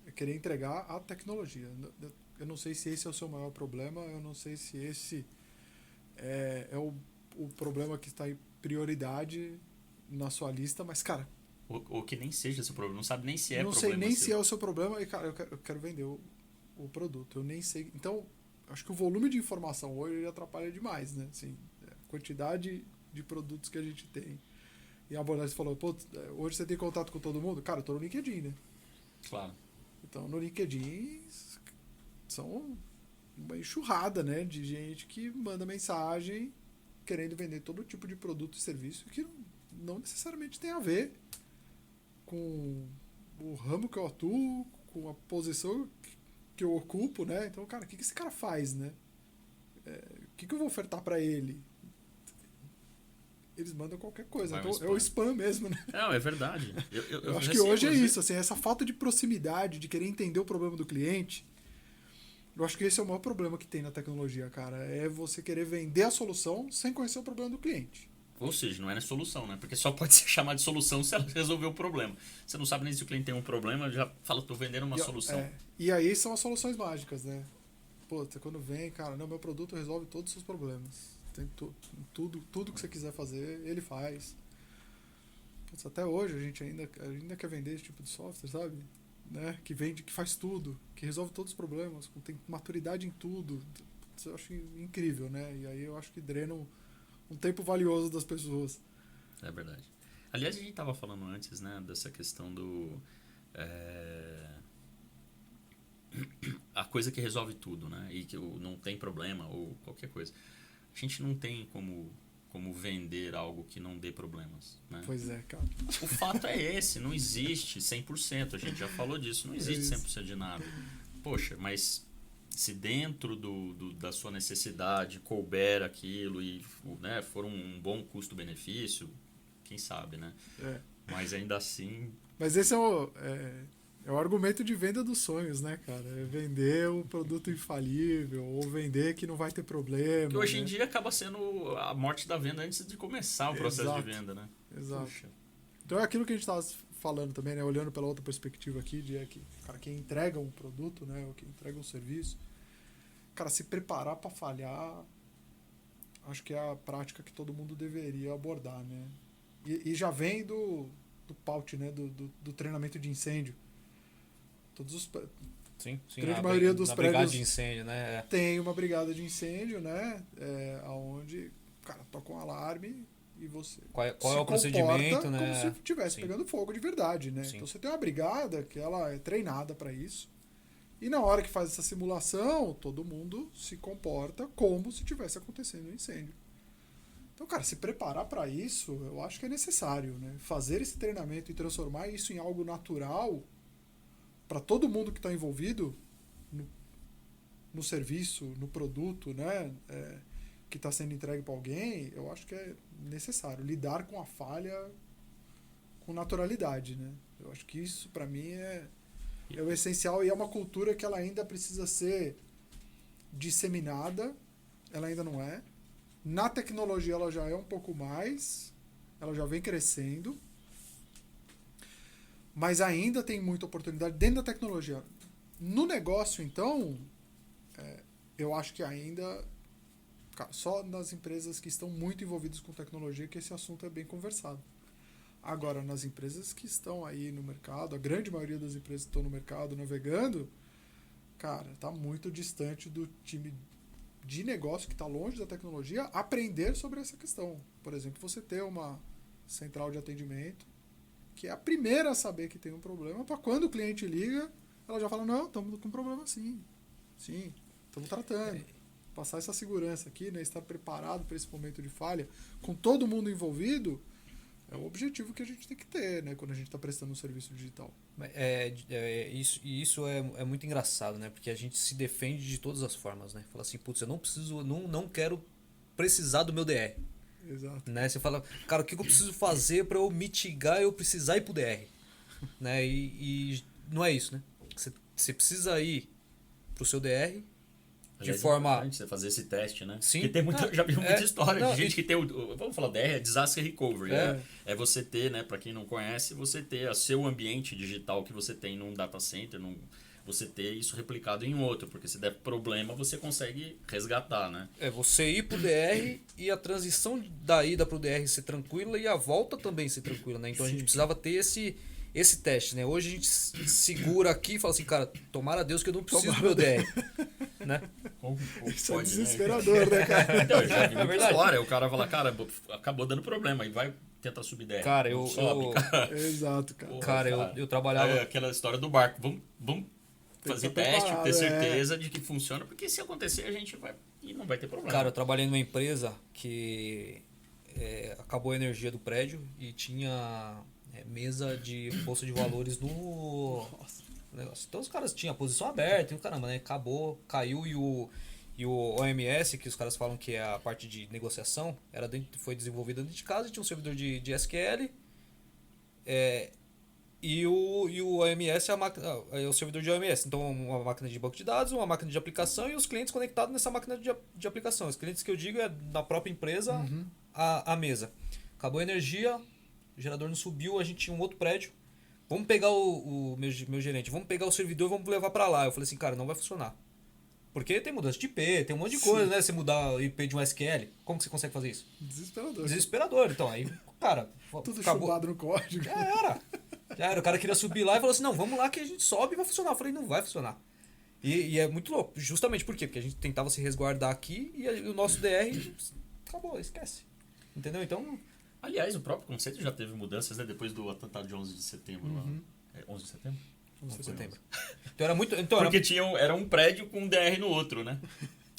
É querer entregar a tecnologia. Eu não sei se esse é o seu maior problema, eu não sei se esse é o problema que está em prioridade na sua lista, mas, cara... Ou que nem seja seu problema, não sabe nem se é não problema. Não sei nem seu. se é o seu problema e, cara, eu quero vender o produto, eu nem sei. Então, acho que o volume de informação hoje atrapalha demais, né? Assim, a quantidade de produtos que a gente tem. E a abordagem falou, pô, hoje você tem contato com todo mundo? Cara, eu tô no LinkedIn, né? Claro. Então, no LinkedIn são uma enxurrada, né? De gente que manda mensagem querendo vender todo tipo de produto e serviço que não necessariamente tem a ver com o ramo que eu atuo, com a posição que eu ocupo, né? Então, cara, o que esse cara faz, né? O que eu vou ofertar para ele? Eles mandam qualquer coisa. Então, é o spam mesmo, né? Não, é verdade. Eu acho que hoje é isso, assim, essa falta de proximidade, de querer entender o problema do cliente. Eu acho que esse é o maior problema que tem na tecnologia, cara. É você querer vender a solução sem conhecer o problema do cliente. Ou seja, não é solução, né? Porque só pode ser chamado de solução se ela resolver o problema. Você não sabe nem se o cliente tem um problema, já fala, estou vendendo uma solução. E aí são as soluções mágicas, né? Pô, quando vem, cara, não, meu produto resolve todos os seus problemas. Tem tudo que você quiser fazer, ele faz. Putz, até hoje a gente ainda quer vender esse tipo de software, sabe? Né? Que vende, que faz tudo, que resolve todos os problemas, tem maturidade em tudo. Putz, eu acho incrível, né? E aí eu acho que drena um tempo valioso das pessoas. É verdade. Aliás, a gente estava falando antes, né, dessa questão do... a coisa que resolve tudo, né? E que não tem problema ou qualquer coisa. A gente não tem como vender algo que não dê problemas, né? Pois é, cara. O fato é esse, não existe 100%, a gente já falou disso, não existe 100% de nada. Poxa, mas se dentro da sua necessidade couber aquilo e, né, for um bom custo-benefício, quem sabe, né? Mas ainda assim... Mas esse é o argumento de venda dos sonhos, né, cara? É vender um produto infalível, ou vender que não vai ter problema. Que hoje em dia acaba sendo a morte da venda antes de começar o processo de venda, né? Exato. Puxa. Então é aquilo que a gente estava falando também, né? Olhando pela outra perspectiva aqui, cara, quem entrega um produto, né? Ou quem entrega um serviço, cara, se preparar para falhar, acho que é a prática que todo mundo deveria abordar, né? E já vem do PAUT, né? Do treinamento de incêndio. Sim. A grande maioria dos prédios brigada de incêndio, né? tem uma brigada de incêndio, né? Onde o cara toca um alarme e você qual é o procedimento, né? Como se estivesse pegando fogo de verdade, né? Sim. Então você tem uma brigada que ela é treinada para isso. E na hora que faz essa simulação, todo mundo se comporta como se tivesse acontecendo um incêndio. Então, cara, se preparar para isso, eu acho que é necessário, né? Fazer esse treinamento e transformar isso em algo natural para todo mundo que está envolvido no serviço, no produto, né? Que está sendo entregue para alguém, eu acho que é necessário lidar com a falha com naturalidade, né? Eu acho que isso, para mim, é o essencial e é uma cultura que ela ainda precisa ser disseminada, ela ainda não é. Na tecnologia ela já é um pouco mais, ela já vem crescendo, mas ainda tem muita oportunidade dentro da tecnologia. No negócio, então, eu acho que ainda, cara, só nas empresas que estão muito envolvidas com tecnologia que esse assunto é bem conversado. Agora, nas empresas que estão aí no mercado, a grande maioria das empresas que estão no mercado navegando, cara, está muito distante do time de negócio que está longe da tecnologia aprender sobre essa questão. Por exemplo, você ter uma central de atendimento que é a primeira a saber que tem um problema, para quando o cliente liga, ela já fala, não, estamos com um problema sim, estamos tratando. Passar essa segurança aqui, né, estar preparado para esse momento de falha, com todo mundo envolvido, é o objetivo que a gente tem que ter, né, quando a gente está prestando um serviço digital. Isso é muito engraçado, né? Porque a gente se defende de todas as formas, né? Fala assim, putz, eu não preciso, não quero precisar do meu DR. Exato. Né? Você fala, cara, o que eu preciso fazer para eu mitigar eu precisar ir pro DR? Né? E não é isso, né? Você precisa ir pro seu DR de forma... você fazer esse teste, né? Sim. Porque já vi muita história de gente que tem vamos falar, DR é Disaster Recovery. É você ter, né? Para quem não conhece, você ter o seu ambiente digital que você tem num data center, você ter isso replicado em outro, porque se der problema, você consegue resgatar, né? Você ir pro DR e a transição da ida pro DR ser tranquila e a volta também ser tranquila, né? Então a gente precisava ter esse teste, né? Hoje a gente segura aqui e fala assim, cara, tomara a Deus que eu não preciso do meu DR. Né? Isso é desesperador, né, cara? Então, eu já vi muita história. O cara fala, cara, acabou dando problema e vai tentar subir DR. Cara, Exato, cara. Cara, eu trabalhava... aquela história do barco. Vamos fazer teste, ter certeza de que funciona, porque se acontecer a gente vai e não vai ter problema. Cara, eu trabalhei numa empresa que acabou a energia do prédio e tinha mesa de bolsa de valores no negócio. Então os caras tinham a posição aberta e caramba, né? Caiu e o OMS, que os caras falam que é a parte de negociação, foi desenvolvida dentro de casa e tinha um servidor de SQL. E o OMS é o servidor de OMS. Então, uma máquina de banco de dados, uma máquina de aplicação e os clientes conectados nessa máquina de aplicação. Os clientes que eu digo é da própria empresa a mesa. Acabou a energia, o gerador não subiu, a gente tinha um outro prédio. Vamos pegar o meu gerente, vamos pegar o servidor e vamos levar para lá. Eu falei assim, cara, não vai funcionar. Porque tem mudança de IP, tem um monte de coisa, né? Você mudar o IP de um SQL, como que você consegue fazer isso? Desesperador. Então, aí, cara... Tudo chubado no código. Já era. O cara queria subir lá e falou assim, não, vamos lá que a gente sobe e vai funcionar. Eu falei, não vai funcionar. E é muito louco. Justamente por quê? Porque a gente tentava se resguardar aqui e o nosso DR acabou, esquece. Entendeu? Então... Aliás, o próprio conceito já teve mudanças, né? Depois do atentado de 11 de setembro. 11 de setembro? 11 de setembro. Então era muito... Porque era um prédio com um DR no outro, né?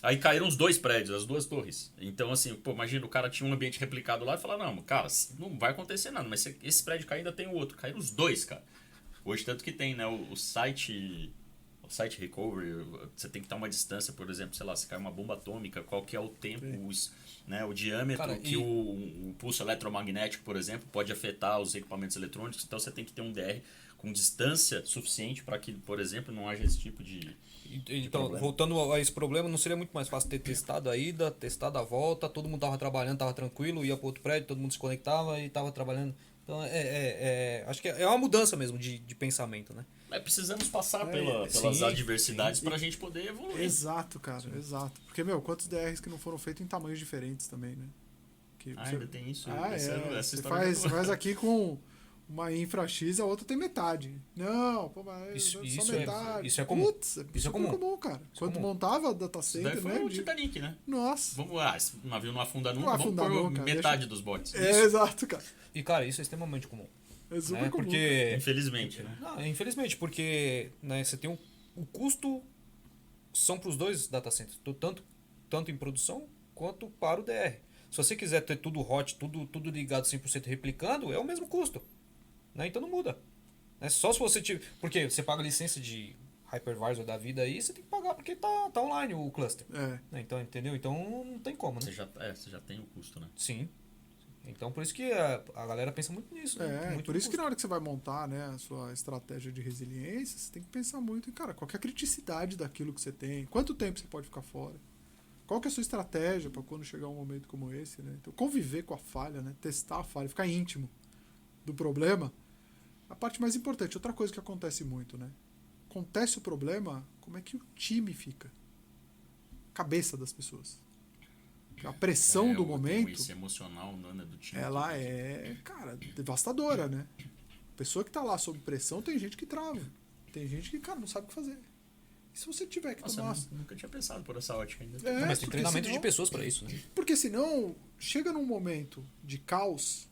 Aí caíram os dois prédios, as duas torres. Então, assim, imagina, o cara tinha um ambiente replicado lá e fala, não, cara, não vai acontecer nada, mas se esse prédio cair, ainda tem o outro. Caíram os dois, cara. Hoje, tanto que tem, né, o site recovery, você tem que estar uma distância, por exemplo, sei lá, se cai uma bomba atômica, qual que é o tempo, o diâmetro, cara, que o pulso eletromagnético, por exemplo, pode afetar os equipamentos eletrônicos. Então, você tem que ter um DR com distância suficiente para que, por exemplo, não haja esse tipo de... Então, voltando a esse problema, não seria muito mais fácil ter testado a ida, testado a volta, todo mundo estava trabalhando, estava tranquilo, ia para outro prédio, todo mundo se conectava e estava trabalhando. Então, acho que é uma mudança mesmo de pensamento, né? Precisamos passar pelas adversidades para a gente poder evoluir. Exato, cara, exato. Porque, quantos DRs que não foram feitos em tamanhos diferentes também, né? Ainda tem isso. Você faz aqui com uma infra X, a outra tem metade. Não, pô, mas só metade. Isso é comum. Putz, isso é comum, cara. Quando montava data Isso center, daí foi o Titanic, né? Nossa. Vamos lá, se o navio não afunda nunca, Não vamos afunda pôr nunca, metade dos botes. Exato, cara. E, cara, isso é extremamente comum. É super né? comum. Porque... Infelizmente, né? Não, infelizmente, porque né, você tem o custo são para os dois data centers, tanto em produção quanto para o DR. Se você quiser ter tudo hot, tudo ligado 100% replicando, é o mesmo custo. Né? Então não muda. Né? Só se você tiver... Porque você paga licença de hypervisor da vida aí, você tem que pagar porque tá online o cluster. Né? Então, entendeu? Então não tem como, né? Você já tem o custo, né? Sim. Então por isso que a galera pensa muito nisso. Né? Muito por isso custo. que na hora que você vai montar, né, a sua estratégia de resiliência, você tem que pensar muito em, cara, qual que é a criticidade daquilo que você tem, quanto tempo você pode ficar fora, qual que é a sua estratégia para quando chegar um momento como esse, né? Então conviver com a falha, né, testar a falha, ficar íntimo do problema. A parte mais importante, outra coisa que acontece muito, né? Acontece o problema, como é que o time fica? Cabeça das pessoas. A pressão do momento... Esse emocional, né, do time. Ela é, cara, devastadora, né? A pessoa que tá lá sob pressão, tem gente que trava. Tem gente que, cara, não sabe o que fazer. E se você tiver que tomar... Eu nunca tinha pensado por essa ótica ainda. Mas tem treinamento de pessoas para isso, né? Porque senão, chega num momento de caos,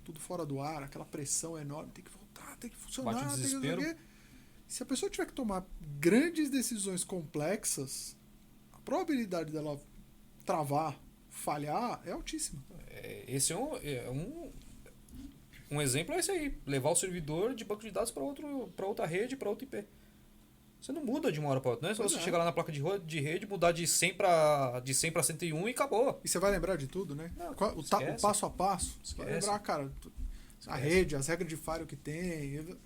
tudo fora do ar, aquela pressão enorme, tem que voltar, tem que funcionar, Bate o desespero. tem que... Se a pessoa tiver que tomar grandes decisões complexas, a probabilidade dela travar, falhar, é altíssima. Esse um exemplo é esse aí. Levar o servidor de banco de dados para outra rede, para outra IP. Você não muda de uma hora para outra, não é só você chegar lá na placa de rede, mudar de 100 para 101 e acabou. E você vai lembrar de tudo, né? Não, o passo a passo. Você vai lembrar, cara, a rede, as regras de firewall que tem.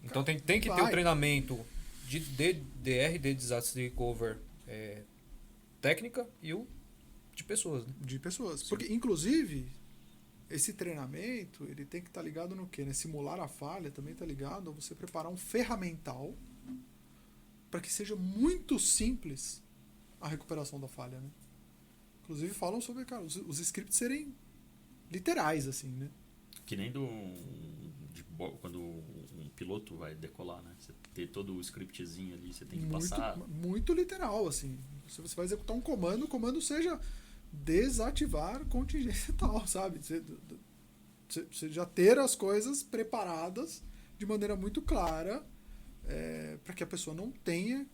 Então tem que ter o treinamento de DR, de Disaster Recover técnica e o de pessoas. Né? De pessoas. Sim. Porque, inclusive, esse treinamento, ele tem que estar ligado no quê? Né? Simular a falha também está ligado a você preparar um ferramental para que seja muito simples a recuperação da falha. Né? Inclusive falam sobre, cara, os scripts serem literais, assim, né? Que nem quando um piloto vai decolar, né? Você ter todo o scriptzinho ali, você tem que passar... Muito literal, assim. Se você vai executar um comando, o comando seja desativar contingência tal, sabe? Você já ter as coisas preparadas de maneira muito clara para que a pessoa não tenha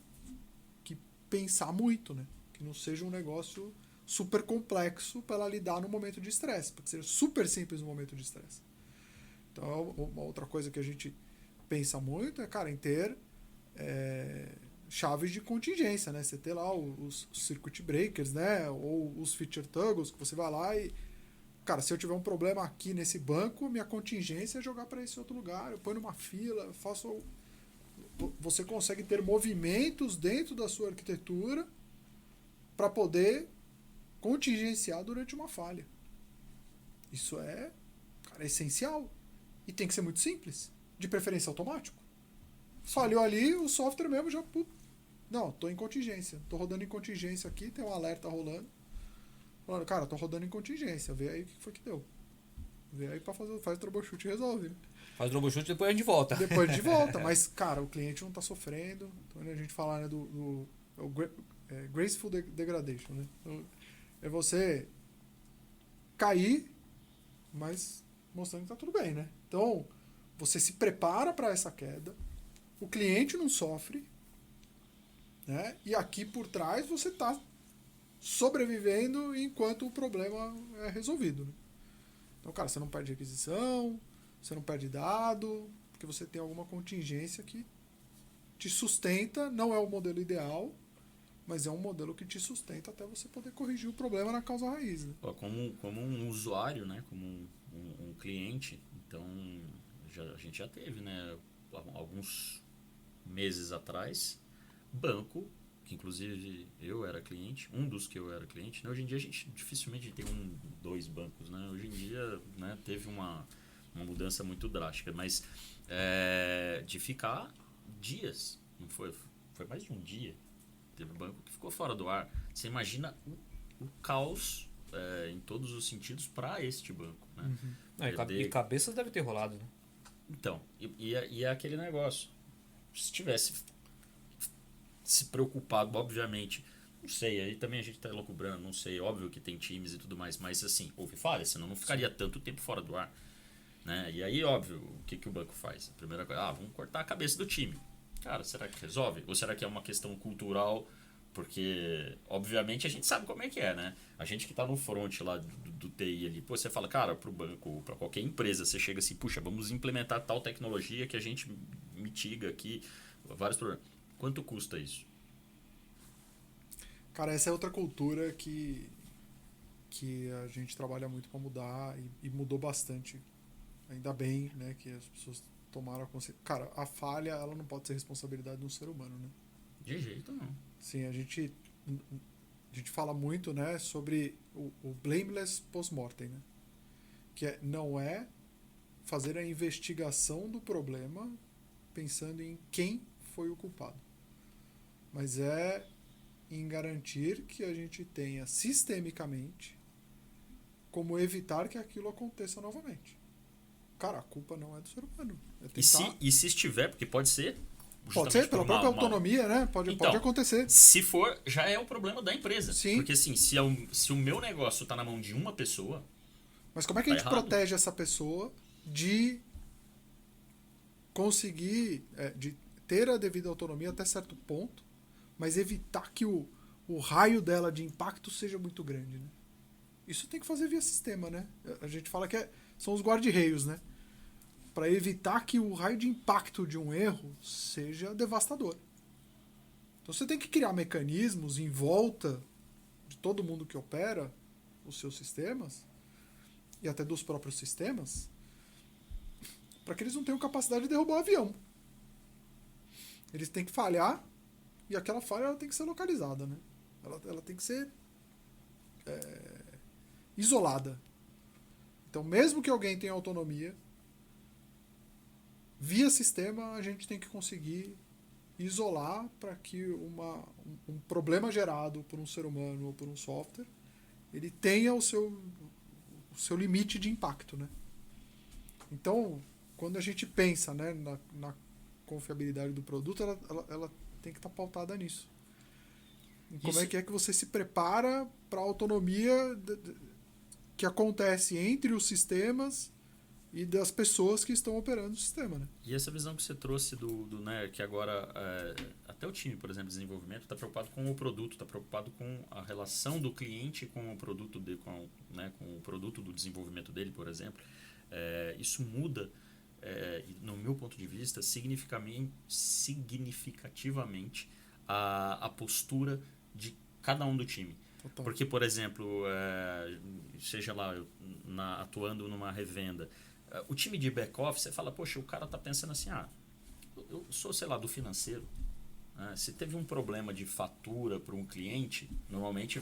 que pensar muito, né? Que não seja um negócio super complexo para ela lidar no momento de estresse, para que seja super simples no momento de estresse. Então, uma outra coisa que a gente pensa muito é, cara, em ter chaves de contingência, né? Você ter lá os circuit breakers, né? Ou os feature toggles, que você vai lá e... Cara, se eu tiver um problema aqui nesse banco, minha contingência é jogar para esse outro lugar. Eu ponho numa fila, faço... Você consegue ter movimentos dentro da sua arquitetura para poder contingenciar durante uma falha. Isso é, cara, essencial. E tem que ser muito simples. De preferência automático. Falhou ali, o software mesmo já... Não, tô em contingência. Tô rodando em contingência aqui, tem um alerta rolando. Falando, cara, tô rodando em contingência. Vê aí o que foi que deu. Vê aí faz troubleshoot e resolve, né? Faz troubleshoot e depois a gente volta. Depois de volta. Mas, cara, o cliente não tá sofrendo. Então a gente fala, né, graceful degradation, né? Então, é você cair, mas mostrando que tá tudo bem, né? Então, você se prepara para essa queda. O cliente não sofre, né? E aqui por trás você está sobrevivendo enquanto o problema é resolvido. Né? Então, cara, você não perde requisição, você não perde dado, porque você tem alguma contingência que te sustenta. Não é o modelo ideal, mas é um modelo que te sustenta até você poder corrigir o problema na causa raiz. Né? Como um usuário, né? Como um cliente, então a gente já teve, né? Alguns meses atrás, banco, que inclusive eu era cliente, um dos que eu era cliente, né? Hoje em dia a gente dificilmente tem dois bancos, né? Hoje em dia, né, teve uma mudança muito drástica, mas de ficar dias, não foi mais de um dia, teve banco que ficou fora do ar. Você imagina o caos em todos os sentidos para este banco. Né? E cabeças deve ter rolado, né? Então, e é aquele negócio. Se tivesse se preocupado, obviamente, não sei, aí também a gente tá elucubrando, não sei, óbvio que tem times e tudo mais, mas assim, houve falha, senão não ficaria tanto tempo fora do ar. Né? E aí, óbvio, o que o banco faz? A primeira coisa, vamos cortar a cabeça do time. Cara, será que resolve? Ou será que é uma questão cultural? Porque, obviamente, a gente sabe como é que é, né? A gente que tá no front lá do TI ali, pô, você fala, cara, pro banco, para qualquer empresa, você chega assim, puxa, vamos implementar tal tecnologia que a gente mitiga aqui vários problemas. Quanto custa isso? Cara, essa é outra cultura que a gente trabalha muito para mudar e mudou bastante. Ainda bem, né, que as pessoas tomaram a consciência. Cara, a falha, ela não pode ser responsabilidade de um ser humano, né? De jeito não. Sim, a gente fala muito, né, sobre o blameless post-mortem, né? Que não é fazer a investigação do problema pensando em quem foi o culpado, mas é em garantir que a gente tenha sistemicamente como evitar que aquilo aconteça novamente. Cara, a culpa não é do ser humano. É tentar... E se estiver, porque pode ser... Pode ser, pela própria autonomia, né? Pode acontecer. Se for, já é o problema da empresa. Sim. Porque assim, se o meu negócio está na mão de uma pessoa... Mas como é que a gente protege essa pessoa de conseguir, de ter a devida autonomia até certo ponto, mas evitar que o raio dela de impacto seja muito grande, né? Isso tem que fazer via sistema, né? A gente fala que são os guarda-reios, né? Para evitar que o raio de impacto de um erro seja devastador. Então você tem que criar mecanismos em volta de todo mundo que opera os seus sistemas e até dos próprios sistemas para que eles não tenham capacidade de derrubar o avião. Eles têm que falhar e aquela falha ela tem que ser localizada, né? Ela tem que ser isolada. Então, mesmo que alguém tenha autonomia, via sistema a gente tem que conseguir isolar para que um problema gerado por um ser humano ou por um software ele tenha o seu limite de impacto, né? Então, quando a gente pensa, né, na confiabilidade do produto, ela tem que estar pautada nisso. Em como é que você se prepara para a autonomia que acontece entre os sistemas e das pessoas que estão operando o sistema, né? E essa visão que você trouxe né, que agora até o time, por exemplo, de desenvolvimento está preocupado com o produto, está preocupado com a relação do cliente com o produto com o produto do desenvolvimento dele, por exemplo. Isso muda, no meu ponto de vista, significativamente a postura de cada um do time. Total. Porque, por exemplo, seja lá atuando numa revenda, o time de back-office, você fala, poxa, o cara está pensando assim, eu sou, sei lá, do financeiro. Se teve um problema de fatura para um cliente, normalmente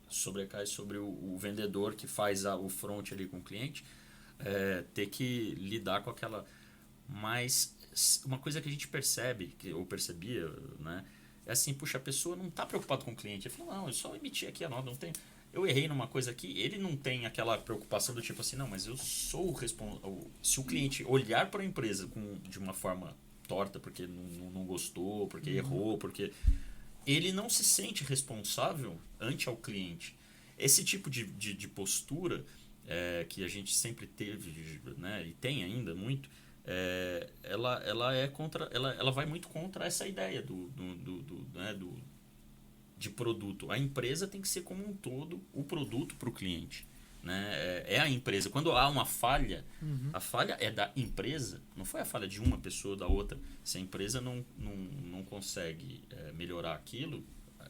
sobrecai sobre o vendedor que faz o front ali com o cliente, ter que lidar com aquela... Mas uma coisa que a gente percebe, ou percebia, né, é assim, puxa, a pessoa não está preocupada com o cliente. Ele falou, não, eu só emiti aqui a nota, não tem... Eu errei numa coisa aqui, ele não tem aquela preocupação do tipo assim, não, mas eu sou o responsável. Se o cliente olhar para a empresa de uma forma torta, porque não gostou, porque errou, porque... Ele não se sente responsável ante ao cliente. Esse tipo de postura que a gente sempre teve, né, e tem ainda muito, ela vai muito contra essa ideia de produto. A empresa tem que ser como um todo o produto para o cliente, né? É a empresa. Quando há uma falha, a falha é da empresa, não foi a falha de uma pessoa ou da outra. Se a empresa não consegue melhorar aquilo,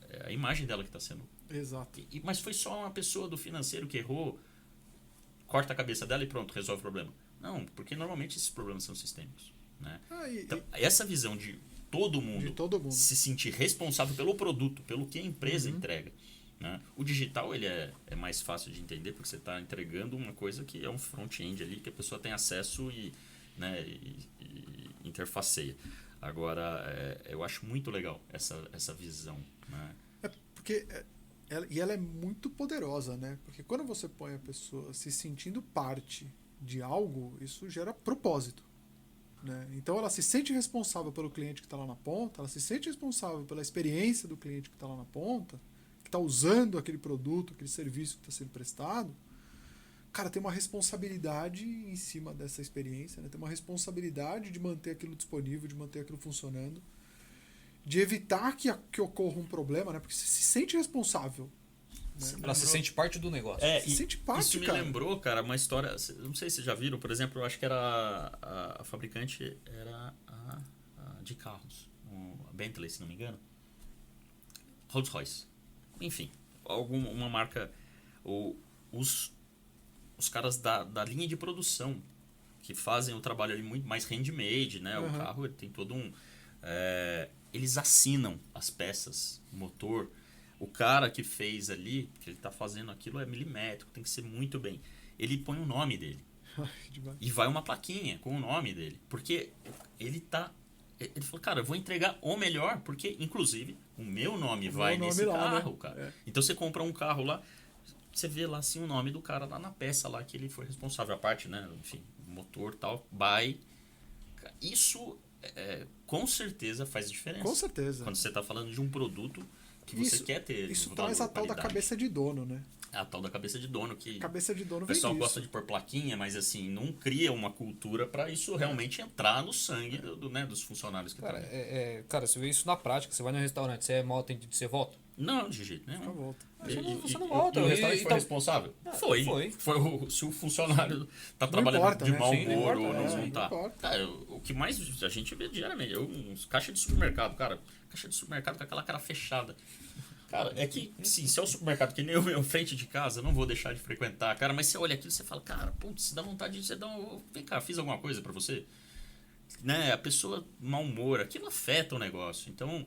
é a imagem dela que está sendo... Exato. Mas foi só uma pessoa do financeiro que errou, corta a cabeça dela e pronto, resolve o problema. Não, porque normalmente esses problemas são sistêmicos, né? Então, essa visão de todo mundo se sentir responsável pelo produto, pelo que a empresa entrega, né? O digital ele é mais fácil de entender porque você está entregando uma coisa que é um front-end ali que a pessoa tem acesso e interfaceia. Agora, eu acho muito legal essa visão, né? Porque ela é muito poderosa, né? Porque quando você põe a pessoa se sentindo parte de algo, isso gera propósito, né? Então ela se sente responsável pelo cliente que está lá na ponta, ela se sente responsável pela experiência do cliente que está lá na ponta, que está usando aquele produto, aquele serviço que está sendo prestado. Cara, tem uma responsabilidade em cima dessa experiência, né? Tem uma responsabilidade de manter aquilo disponível, de manter aquilo funcionando, de evitar que ocorra um problema, né? Porque você se sente responsável. Né? Ela se sente parte do negócio. Se sente parte, isso me cara. lembrou, cara, uma história. Não sei se vocês já viram, por exemplo, eu acho que era a fabricante era a de carros, a Bentley, se não me engano. Rolls-Royce. Enfim, uma marca. Os caras da linha de produção que fazem o trabalho ali muito mais handmade, né? O carro ele tem todo um. Eles assinam as peças, o motor. O cara que fez ali, que ele tá fazendo aquilo é milimétrico, tem que ser muito bem. Ele põe o nome dele. E vai uma plaquinha com o nome dele. Porque ele falou, cara, eu vou entregar o melhor, porque, inclusive, o meu nome vai nesse carro, né? Cara. Então você compra um carro lá, você vê lá assim o nome do cara lá na peça lá que ele foi responsável. A parte, né? Enfim, motor e tal, Isso com certeza faz diferença. Com certeza. Quando você está falando de um produto que você quer ter. Isso traz a tal da cabeça de dono, né? A tal da cabeça de dono que cabeça de dono o pessoal gosta de pôr plaquinha, mas assim, não cria uma cultura para isso realmente entrar no sangue dos funcionários que cara, cara, você vê isso na prática. Você vai no restaurante, você é mal atendido, você volta? Não, de jeito nenhum. Volta. Você não volta. O restaurante foi responsável? Foi. Se o funcionário tá trabalhando de mau humor ou não tá. Cara, o que mais a gente vê diariamente, caixa de supermercado, cara. Caixa de supermercado com aquela cara fechada. Cara, é que, sim, se é o supermercado que nem o meu frente de casa, eu não vou deixar de frequentar, cara. Mas você olha aquilo e você fala, cara, putz, dá vontade de você dar vem cá, fiz alguma coisa pra você? Né? A pessoa, mau humor, aquilo afeta o negócio. Então,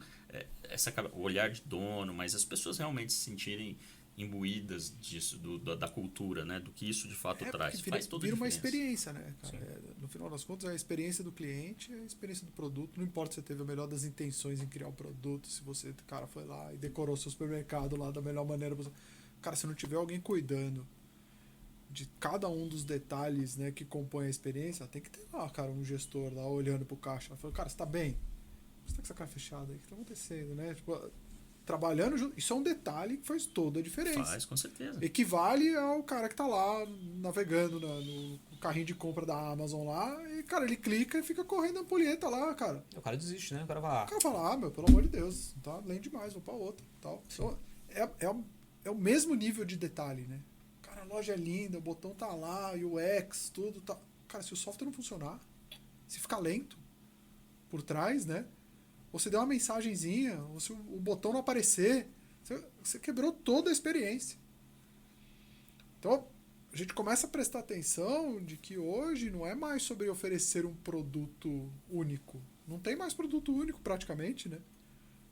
o olhar de dono, mas as pessoas realmente se sentirem imbuídas disso, da cultura, né? Do que isso de fato traz. Faz toda a diferença. Vira uma experiência, né, cara? No final das contas, é a experiência do cliente, é a experiência do produto. Não importa se você teve a melhor das intenções em criar o produto, se você, cara, foi lá e decorou seu supermercado lá da melhor maneira. Cara, se não tiver alguém cuidando de cada um dos detalhes, né, que compõem a experiência, tem que ter lá, cara, um gestor lá olhando pro caixa. Falando, cara, você tá bem? Você tá com essa cara fechada aí? O que tá acontecendo, né? Tipo, trabalhando junto. Isso é um detalhe que faz toda a diferença. Faz, com certeza. Equivale ao cara que tá lá navegando no carrinho de compra da Amazon lá e, cara, ele clica e fica correndo a ampulheta lá, cara. O cara desiste, né? O cara vai fala, meu, pelo amor de Deus, tá além demais, vou pra outra. Tal. Então, é o mesmo nível de detalhe, né? Cara, a loja é linda, o botão tá lá, UX, tudo tá. Cara, se o software não funcionar, se ficar lento por trás, né? Ou se der uma mensagenzinha, ou se o botão não aparecer, você quebrou toda a experiência. Então, a gente começa a prestar atenção de que hoje não é mais sobre oferecer um produto único. Não tem mais produto único praticamente, né?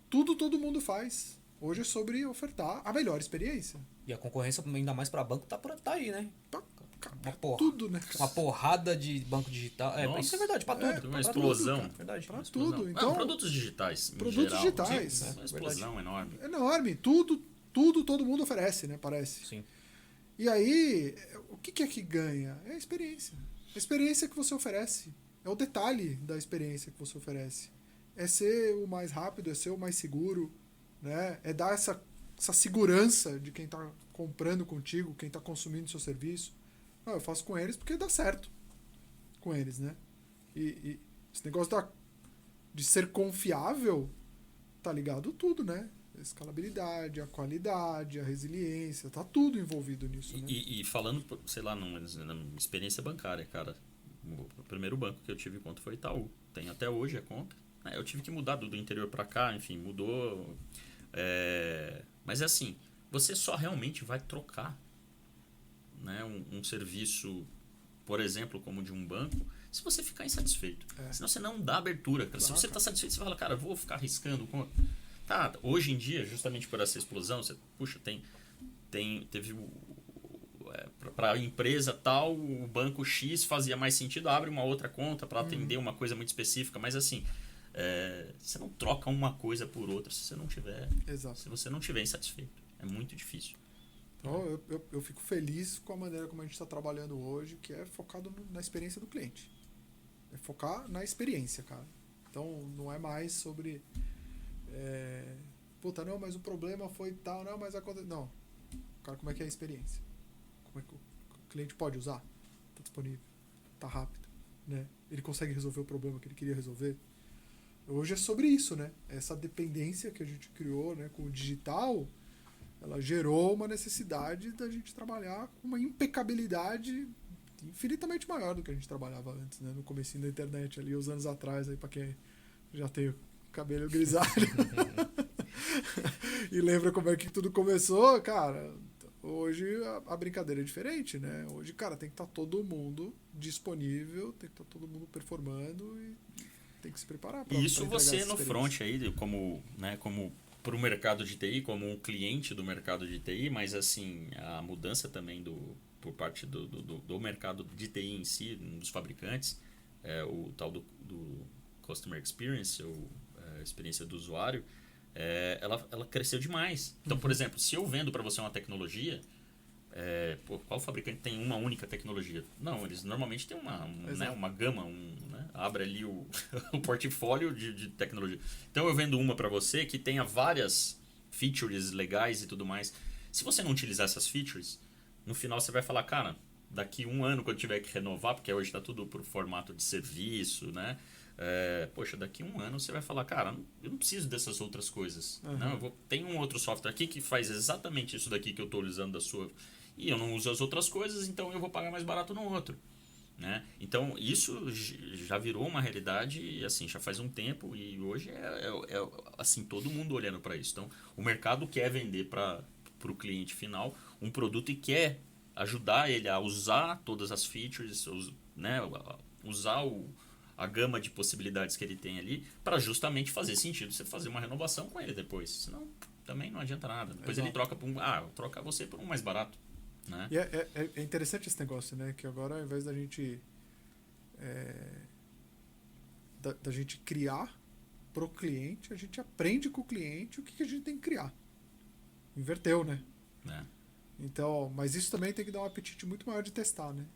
Tudo todo mundo faz. Hoje é sobre ofertar a melhor experiência. E a concorrência, ainda mais para banco, tá aí, né? Tudo, né? Uma porrada de banco digital. Isso é verdade, para tudo. Uma explosão. Tudo, verdade. Para tudo. Então, produtos digitais. Produtos geral, digitais. Uma explosão enorme. Enorme. Tudo todo mundo oferece, né? Parece. Sim. E aí, o que é que ganha? É a experiência. A experiência que você oferece. É o detalhe da experiência que você oferece. É ser o mais rápido, é ser o mais seguro, né? É dar essa segurança de quem está comprando contigo, quem está consumindo seu serviço. Eu faço com eles porque dá certo com eles, né? E esse negócio de ser confiável tá ligado tudo, né? A escalabilidade, a qualidade, a resiliência, tá tudo envolvido nisso, né? E falando, sei lá, na experiência bancária, cara, o primeiro banco que eu tive conta foi Itaú. Tem até hoje a conta. Eu tive que mudar do interior para cá, enfim, mudou. Mas é assim, você só realmente vai trocar, né, um serviço, por exemplo, como de um banco, se você ficar insatisfeito. Senão você não dá abertura. Claro, se você está satisfeito, você fala, cara, vou ficar arriscando. Tá, hoje em dia, justamente por essa explosão, você, puxa, teve para a empresa tal, o banco X fazia mais sentido, abre uma outra conta para atender uma coisa muito específica, mas assim, você não troca uma coisa por outra se você não tiver, Exato. se você não tiver insatisfeito. É muito difícil. Então, eu fico feliz com a maneira como a gente está trabalhando hoje, que é focado na experiência do cliente. É focar na experiência, cara. Então, não é mais sobre... puta, não, mas o problema foi tal, não, mas aconteceu... Não. Cara, como é que é a experiência? Como é que o cliente pode usar? Tá disponível. Tá rápido. Né? Ele consegue resolver o problema que ele queria resolver. Hoje é sobre isso, né? Essa dependência que a gente criou, né, com o digital, ela gerou uma necessidade da gente trabalhar com uma impecabilidade infinitamente maior do que a gente trabalhava antes, né? No comecinho da internet, ali, uns anos atrás, aí, pra quem já tem o cabelo grisalho e lembra como é que tudo começou, cara. Hoje a brincadeira é diferente, né? Hoje, cara, tem que estar todo mundo disponível, tem que estar todo mundo performando e tem que se preparar para isso você no front aí, como para o mercado de TI, como um cliente do mercado de TI, mas assim, a mudança também por parte do mercado de TI em si, dos fabricantes, o tal do Customer Experience, ou experiência do usuário, ela cresceu demais. Então, por exemplo, se eu vendo para você uma tecnologia, qual fabricante tem uma única tecnologia? Não, eles normalmente têm uma gama, né? Abre ali o portfólio de tecnologia. Então eu vendo uma para você que tenha várias features legais e tudo mais. Se você não utilizar essas features, no final você vai falar, cara, daqui um ano quando tiver que renovar, porque hoje está tudo por formato de serviço, né? Poxa, daqui um ano você vai falar, cara, eu não preciso dessas outras coisas. Não, tem um outro software aqui que faz exatamente isso daqui que eu estou usando da sua... E eu não uso as outras coisas, então eu vou pagar mais barato no outro. Né? Então, isso já virou uma realidade, assim, já faz um tempo e hoje assim, todo mundo olhando para isso. Então, o mercado quer vender para o cliente final um produto e quer ajudar ele a usar todas as features, né? Usar a gama de possibilidades que ele tem ali para justamente fazer sentido você fazer uma renovação com ele depois. Senão, também não adianta nada. Depois ele troca por troca você por um mais barato. Né? E é interessante esse negócio, né? Que agora, ao invés da gente da gente criar pro cliente, a gente aprende com o cliente o que a gente tem que criar. Inverteu, né? Então, mas isso também tem que dar um apetite muito maior de testar, né?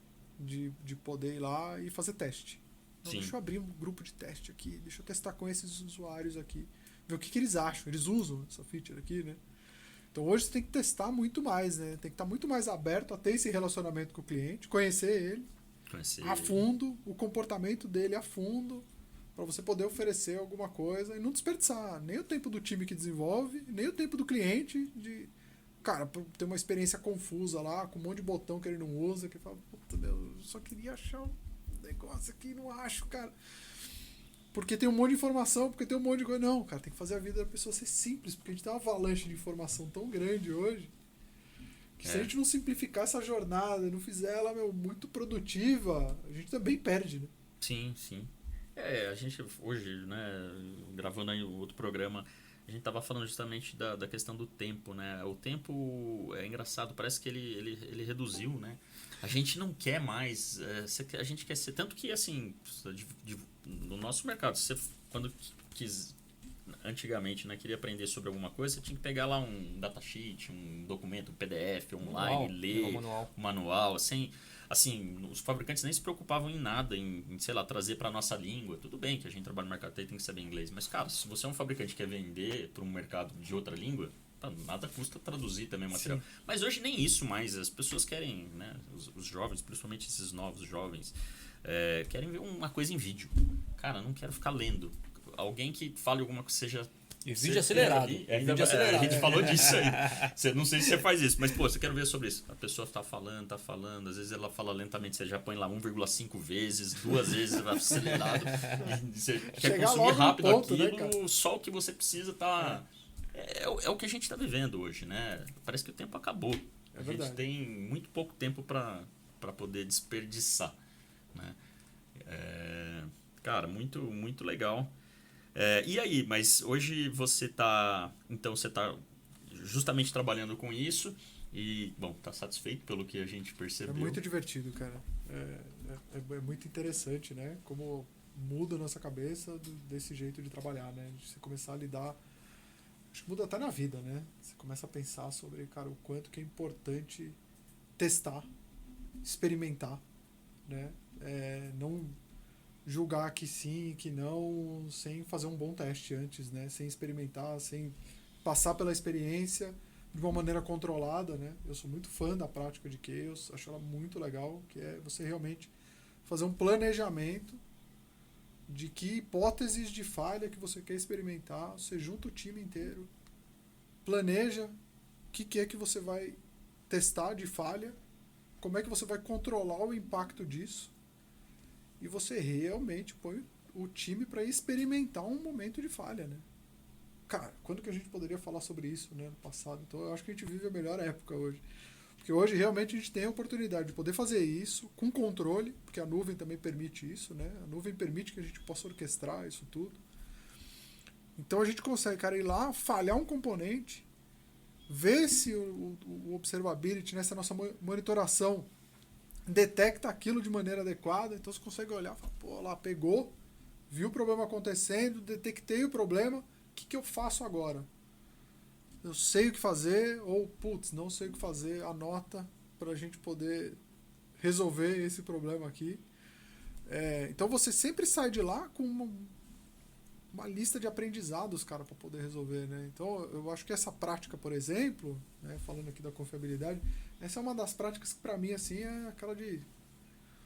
De poder ir lá e fazer teste. Então, deixa eu abrir um grupo de teste aqui, deixa eu testar com esses usuários aqui, ver o que eles acham, eles usam essa feature aqui, né? Então hoje você tem que testar muito mais, né? Tem que estar muito mais aberto a ter esse relacionamento com o cliente, conhecer ele a fundo, o comportamento dele a fundo, para você poder oferecer alguma coisa e não desperdiçar nem o tempo do time que desenvolve, nem o tempo do cliente de, cara, ter uma experiência confusa lá, com um monte de botão que ele não usa, que fala, puta, meu, eu só queria achar um negócio aqui, não acho, cara. Porque tem um monte de informação, porque tem um monte de coisa. Não, cara, tem que fazer a vida da pessoa ser simples, porque a gente tem uma avalanche de informação tão grande hoje, que se a gente não simplificar essa jornada, não fizer ela, muito produtiva, a gente também perde, né? Sim, sim. A gente hoje, né, gravando aí outro programa, a gente tava falando justamente da questão do tempo, né? O tempo é engraçado, parece que ele reduziu, né? A gente não quer mais, a gente quer ser, tanto que assim, no nosso mercado, você quando quis, antigamente, né, queria aprender sobre alguma coisa, você tinha que pegar lá um datasheet, um documento, um PDF, online, ler um manual, assim, os fabricantes nem se preocupavam em nada, em sei lá, trazer para nossa língua. Tudo bem que a gente trabalha no mercado, tem que saber inglês, mas cara, se você é um fabricante que quer vender para um mercado de outra língua, nada custa traduzir também o material. Sim. Mas hoje nem isso mais, as pessoas querem, né, os jovens, principalmente esses novos jovens, querem ver uma coisa em vídeo. Cara, não quero ficar lendo. Alguém que fale alguma coisa seja... E vídeo acelerado. Vídeo acelerado. A gente falou disso aí. Não sei se você faz isso, mas pô, você quer ver sobre isso. A pessoa tá falando, às vezes ela fala lentamente, você já põe lá 1,5 vezes, 2 vezes acelerado. E você quer consumir rápido ponto, aquilo, né, só o que você precisa tá... É o que a gente está vivendo hoje, né? Parece que o tempo acabou. A gente tem muito pouco tempo para poder desperdiçar, né? Cara, muito, muito legal. E aí, mas hoje você está justamente trabalhando com isso e, bom, está satisfeito pelo que a gente percebeu? É muito divertido, cara. É muito interessante, né? Como muda a nossa cabeça desse jeito de trabalhar, né? De você começar a lidar... acho que muda até na vida, né? Você começa a pensar sobre, cara, o quanto que é importante testar, experimentar, né? Não julgar que sim, que não, sem fazer um bom teste antes, né? Sem experimentar, sem passar pela experiência de uma maneira controlada, né? Eu sou muito fã da prática de Chaos, acho ela muito legal, que é você realmente fazer um planejamento de que hipóteses de falha que você quer experimentar, você junta o time inteiro, planeja o que é que você vai testar de falha, como é que você vai controlar o impacto disso, e você realmente põe o time para experimentar um momento de falha, né? Cara, quando que a gente poderia falar sobre isso, né, no passado? Então eu acho que a gente vive a melhor época hoje. Porque hoje realmente a gente tem a oportunidade de poder fazer isso com controle, porque a nuvem também permite isso, né? A nuvem permite que a gente possa orquestrar isso tudo. Então a gente consegue, cara, ir lá, falhar um componente, ver se o observability, nessa nossa monitoração, detecta aquilo de maneira adequada. Então você consegue olhar e falar, pô, lá, pegou, viu o problema acontecendo, detectei o problema, o que eu faço agora? Eu sei o que fazer, ou, putz, não sei o que fazer, anota para a gente poder resolver esse problema aqui. Então você sempre sai de lá com uma lista de aprendizados, cara, para poder resolver, né? Então eu acho que essa prática, por exemplo, né, falando aqui da confiabilidade, essa é uma das práticas que para mim, assim, é aquela de...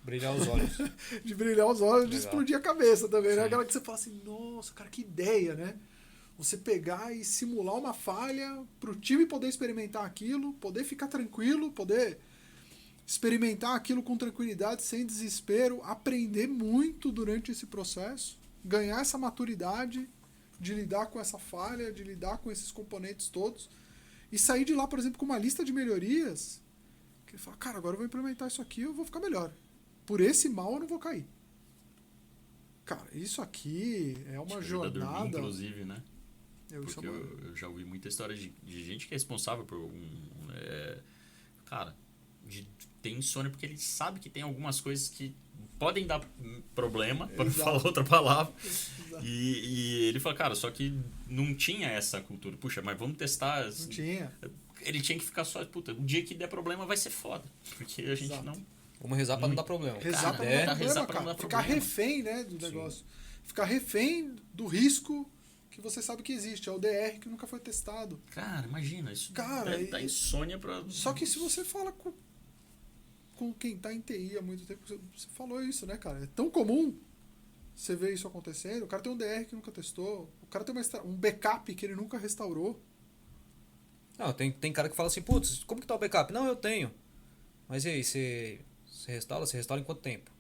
Brilhar os olhos. de brilhar os olhos, de Legal. explodir a cabeça também, né? Sim. Aquela que você fala assim, nossa, cara, que ideia, né? Você pegar e simular uma falha para o time poder experimentar aquilo, poder ficar tranquilo, poder experimentar aquilo com tranquilidade, sem desespero, aprender muito durante esse processo, ganhar essa maturidade de lidar com essa falha, de lidar com esses componentes todos, e sair de lá, por exemplo, com uma lista de melhorias, que fala, cara, agora eu vou implementar isso aqui, eu vou ficar melhor. Por esse mal eu não vou cair. Cara, isso aqui é uma Ajuda a dormir, jornada... inclusive, né? Porque eu já ouvi muita história de gente que é responsável por cara, tem insônia porque ele sabe que tem algumas coisas que podem dar problema, para falar outra palavra. E ele fala, cara, só que não tinha essa cultura. Puxa, mas vamos testar. Não tinha. Ele tinha que ficar só, puta, o dia que der problema vai ser foda. Porque a gente Exato. não... Vamos rezar pra não dar problema. Rezar pra não dar problema, cara. Ficar refém, né, do negócio. Ficar refém do risco que você sabe que existe. É o DR que nunca foi testado. Cara, imagina. Isso cara, dá insônia pra... Só que se você fala com quem tá em TI há muito tempo, você falou isso, né, cara? É tão comum você ver isso acontecendo. O cara tem um DR que nunca testou. O cara tem um backup que ele nunca restaurou. Não, tem cara que fala assim, putz, como que tá o backup? Não, eu tenho. Mas e aí, você restaura? Você restaura em quanto tempo?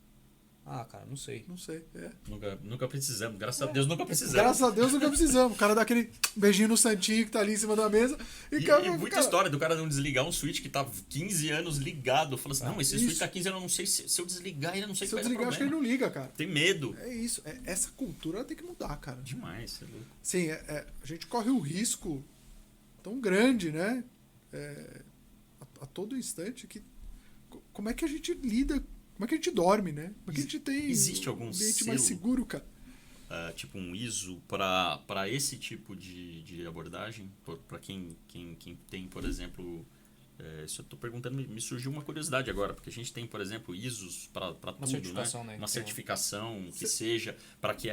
Ah, cara, não sei. Não sei, Nunca precisamos. Graças a Deus nunca precisamos. Graças a Deus nunca precisamos. O cara dá aquele beijinho no santinho que tá ali em cima da mesa. E muita história do cara não desligar um switch que tá 15 anos ligado. Fala assim, não, esse switch tá 15 anos, eu não sei se eu desligar ele, eu não sei se eu desligar, acho que ele não liga, cara. Tem medo. É isso. Essa cultura tem que mudar, cara. Demais, você é louco. Sim, a gente corre um risco tão grande, né? A todo instante que... Como é que a gente lida... Como é que a gente dorme, né? Como é que a gente tem Existe algum ambiente selo, mais seguro, cara? Tipo um ISO para esse tipo de abordagem? Para quem tem, por exemplo... Isso eu tô perguntando, me surgiu uma curiosidade agora, porque a gente tem, por exemplo, ISOs para tudo, certificação, né? né? Uma certificação que seja para que,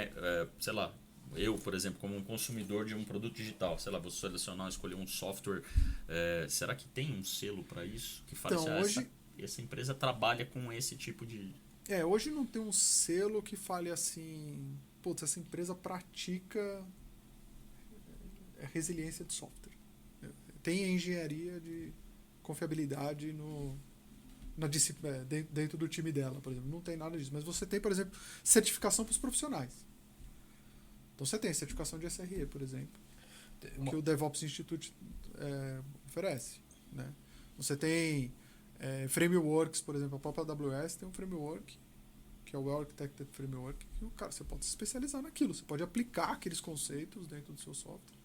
sei lá, eu, por exemplo, como um consumidor de um produto digital, sei lá, vou selecionar, escolher um software, será que tem um selo para isso? Que fala Então, assim, essa empresa trabalha com esse tipo de... Hoje não tem um selo que fale assim, putz, essa empresa pratica resiliência de software. Tem engenharia de confiabilidade dentro do time dela, por exemplo. Não tem nada disso. Mas você tem, por exemplo, certificação para os profissionais. Então você tem certificação de SRE, por exemplo, que o DevOps Institute oferece, né? Você tem frameworks, por exemplo, a própria AWS tem um framework, que é o Well Architected Framework, que você pode se especializar naquilo, você pode aplicar aqueles conceitos dentro do seu software,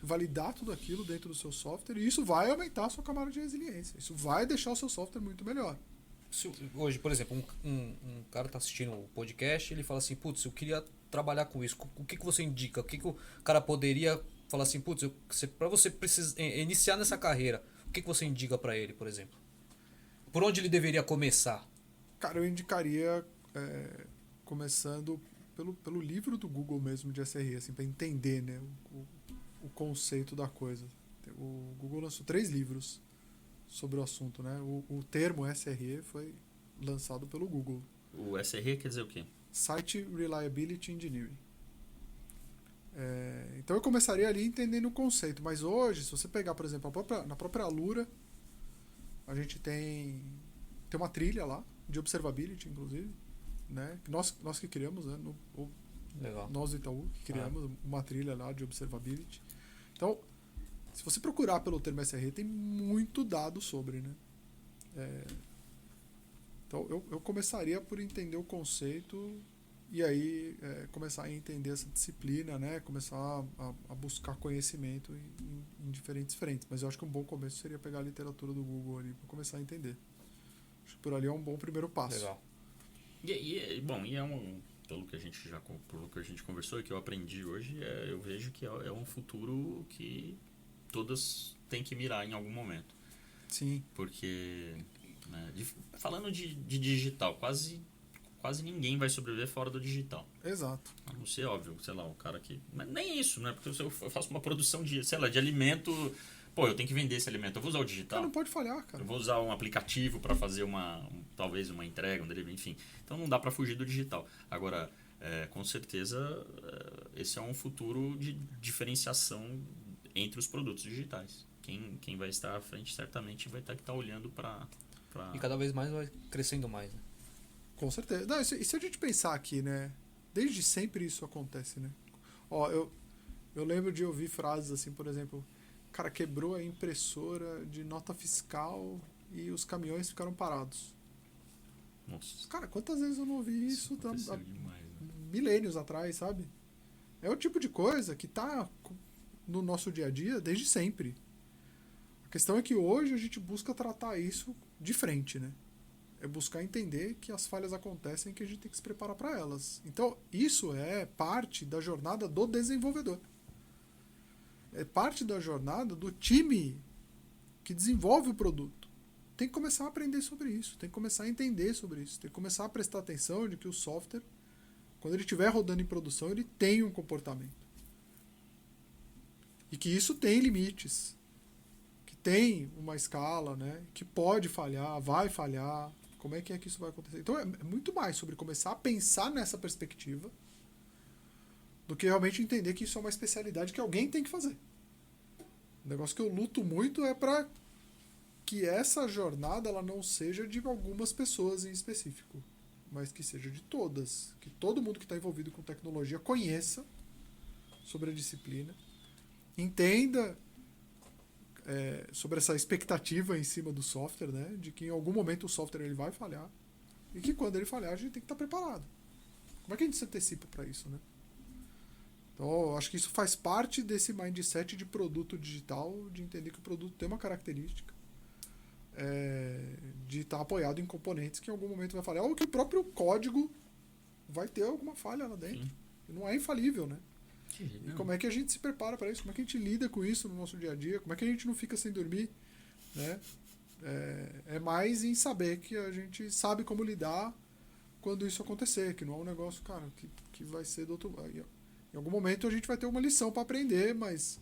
validar tudo aquilo dentro do seu software, e isso vai aumentar a sua camada de resiliência, isso vai deixar o seu software muito melhor. Hoje, por exemplo, um cara está assistindo o podcast, ele fala assim, putz, eu queria trabalhar com isso, o que você indica? O que o cara poderia falar assim, putz, para você iniciar nessa carreira, o que você indica para ele, por exemplo? Por onde ele deveria começar? Cara, eu indicaria começando pelo livro do Google mesmo de SRE, assim, para entender, né, o conceito da coisa. O Google lançou 3 livros sobre o assunto, né? O termo SRE foi lançado pelo Google. O SRE quer dizer o quê? Site Reliability Engineering. Então eu começaria ali entendendo o conceito, mas hoje, se você pegar, por exemplo, na própria Alura, a gente tem uma trilha lá, de observability, inclusive, né? Nós que criamos, né? Legal. Nós do Itaú que criamos uma trilha lá de observability. Então, se você procurar pelo termo SRE, tem muito dado sobre, né? Então, eu começaria por entender o conceito e aí começar a entender essa disciplina, né? Começar a buscar conhecimento em diferentes frentes. Mas eu acho que um bom começo seria pegar a literatura do Google ali para começar a entender. Acho que por ali é um bom primeiro passo. Legal. Pelo que a gente conversou e que eu aprendi hoje, eu vejo que é um futuro que todas têm que mirar em algum momento. Sim. Porque, né, falando de digital, quase ninguém vai sobreviver fora do digital. Exato. A não ser, óbvio, sei lá, o cara que... Mas nem isso, né? Porque eu faço uma produção de alimento... Pô, eu tenho que vender esse alimento, eu vou usar o digital. Cara, não pode falhar, cara. Eu vou usar um aplicativo para fazer talvez uma entrega, um delivery, enfim. Então não dá para fugir do digital. Agora, com certeza, esse é um futuro de diferenciação entre os produtos digitais. Quem vai estar à frente certamente vai ter que estar olhando para... E cada vez mais vai crescendo mais, né? Com certeza. Não, e se a gente pensar aqui, né? Desde sempre isso acontece, né? Ó, eu lembro de ouvir frases assim, por exemplo... Cara, quebrou a impressora de nota fiscal e os caminhões ficaram parados. Nossa. Cara, quantas vezes eu não ouvi isso demais, né? milênios atrás, sabe? É o tipo de coisa que tá no nosso dia a dia desde sempre. A questão é que hoje a gente busca tratar isso de frente, né? É buscar entender que as falhas acontecem e que a gente tem que se preparar para elas. Então, isso é parte da jornada do desenvolvedor. É parte da jornada do time que desenvolve o produto. Tem que começar a aprender sobre isso, tem que começar a entender sobre isso, tem que começar a prestar atenção de que o software, quando ele estiver rodando em produção, ele tem um comportamento. E que isso tem limites, que tem uma escala, né, que pode falhar, vai falhar, como é que isso vai acontecer. Então é muito mais sobre começar a pensar nessa perspectiva do que realmente entender que isso é uma especialidade que alguém tem que fazer. O negócio que eu luto muito é para que essa jornada ela não seja de algumas pessoas em específico, mas que seja de todas. Que todo mundo que está envolvido com tecnologia conheça sobre a disciplina, entenda sobre essa expectativa em cima do software, né, de que em algum momento o software ele vai falhar e que quando ele falhar a gente tem que estar preparado. Como é que a gente se antecipa para isso, né? Então, acho que isso faz parte desse mindset de produto digital, de entender que o produto tem uma característica de estar apoiado em componentes que em algum momento vai falhar, ou que o próprio código vai ter alguma falha lá dentro. E não é infalível, né? E como é que a gente se prepara para isso? Como é que a gente lida com isso no nosso dia a dia? Como é que a gente não fica sem dormir? Né? É mais em saber que a gente sabe como lidar quando isso acontecer, que não é um negócio, cara, que vai ser do outro... Em algum momento a gente vai ter uma lição para aprender, mas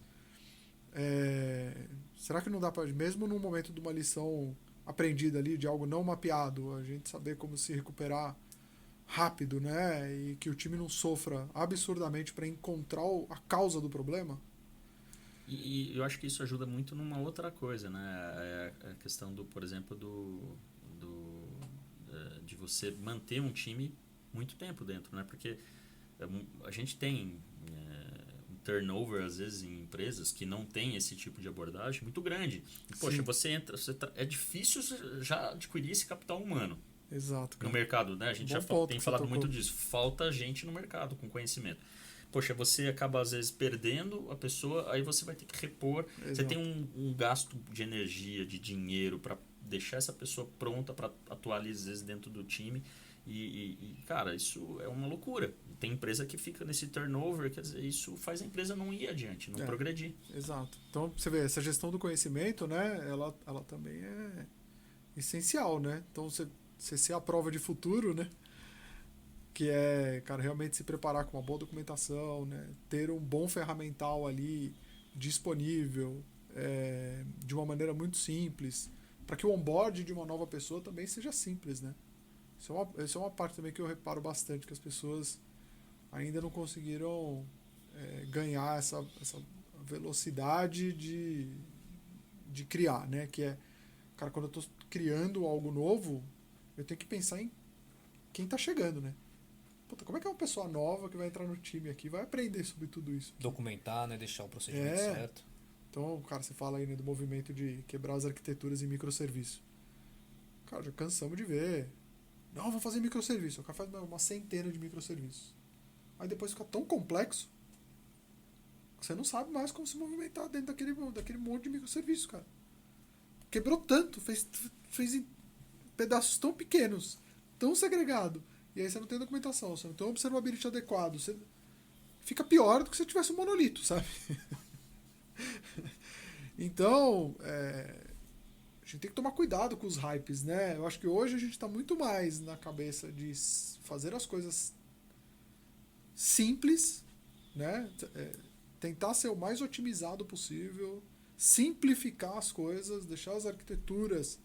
será que não dá para, mesmo num momento de uma lição aprendida ali, de algo não mapeado, a gente saber como se recuperar rápido, né? E que o time não sofra absurdamente para encontrar a causa do problema? E eu acho que isso ajuda muito numa outra coisa, né? A questão por exemplo, de você manter um time muito tempo dentro, né? Porque a gente tem um turnover, às vezes, em empresas que não tem esse tipo de abordagem muito grande. E, poxa, é difícil já adquirir esse capital humano. Exato, cara. No mercado, né? A gente já tem falado muito disso. Falta gente no mercado com conhecimento. Poxa, você acaba, às vezes, perdendo a pessoa, aí você vai ter que repor. Exato. Você tem um gasto de energia, de dinheiro para deixar essa pessoa pronta para atuar ali, às vezes, dentro do time. Cara, isso é uma loucura. Tem empresa que fica nesse turnover, quer dizer, isso faz a empresa não ir adiante, não progredir. Exato. Então, você vê, essa gestão do conhecimento, né, ela também é essencial, né? Então, você ser a prova de futuro, né? Que é, cara, realmente se preparar com uma boa documentação, né? Ter um bom ferramental ali disponível, de uma maneira muito simples, para que o onboard de uma nova pessoa também seja simples, né? Isso é uma parte também que eu reparo bastante, que as pessoas ainda não conseguiram ganhar essa velocidade de criar, né? Que é, cara, quando eu estou criando algo novo, eu tenho que pensar em quem está chegando, né? Puta, como é que é uma pessoa nova que vai entrar no time aqui vai aprender sobre tudo isso? Documentar, né? Deixar o procedimento certo. Então, cara, você fala aí, né, do movimento de quebrar as arquiteturas em microserviço. Cara, já cansamos de ver. Não, vamos fazer microserviço. O cara faz uma centena de microserviços. Aí depois fica tão complexo que você não sabe mais como se movimentar dentro daquele monte de microserviços, cara. Quebrou tanto, fez em pedaços tão pequenos, tão segregado. E aí você não tem documentação, você não tem um observability adequado. Você fica pior do que se tivesse um monolito, sabe? Então, a gente tem que tomar cuidado com os hypes, né? Eu acho que hoje a gente está muito mais na cabeça de fazer as coisas simples, né? Tentar ser o mais otimizado possível, simplificar as coisas, deixar as arquiteturas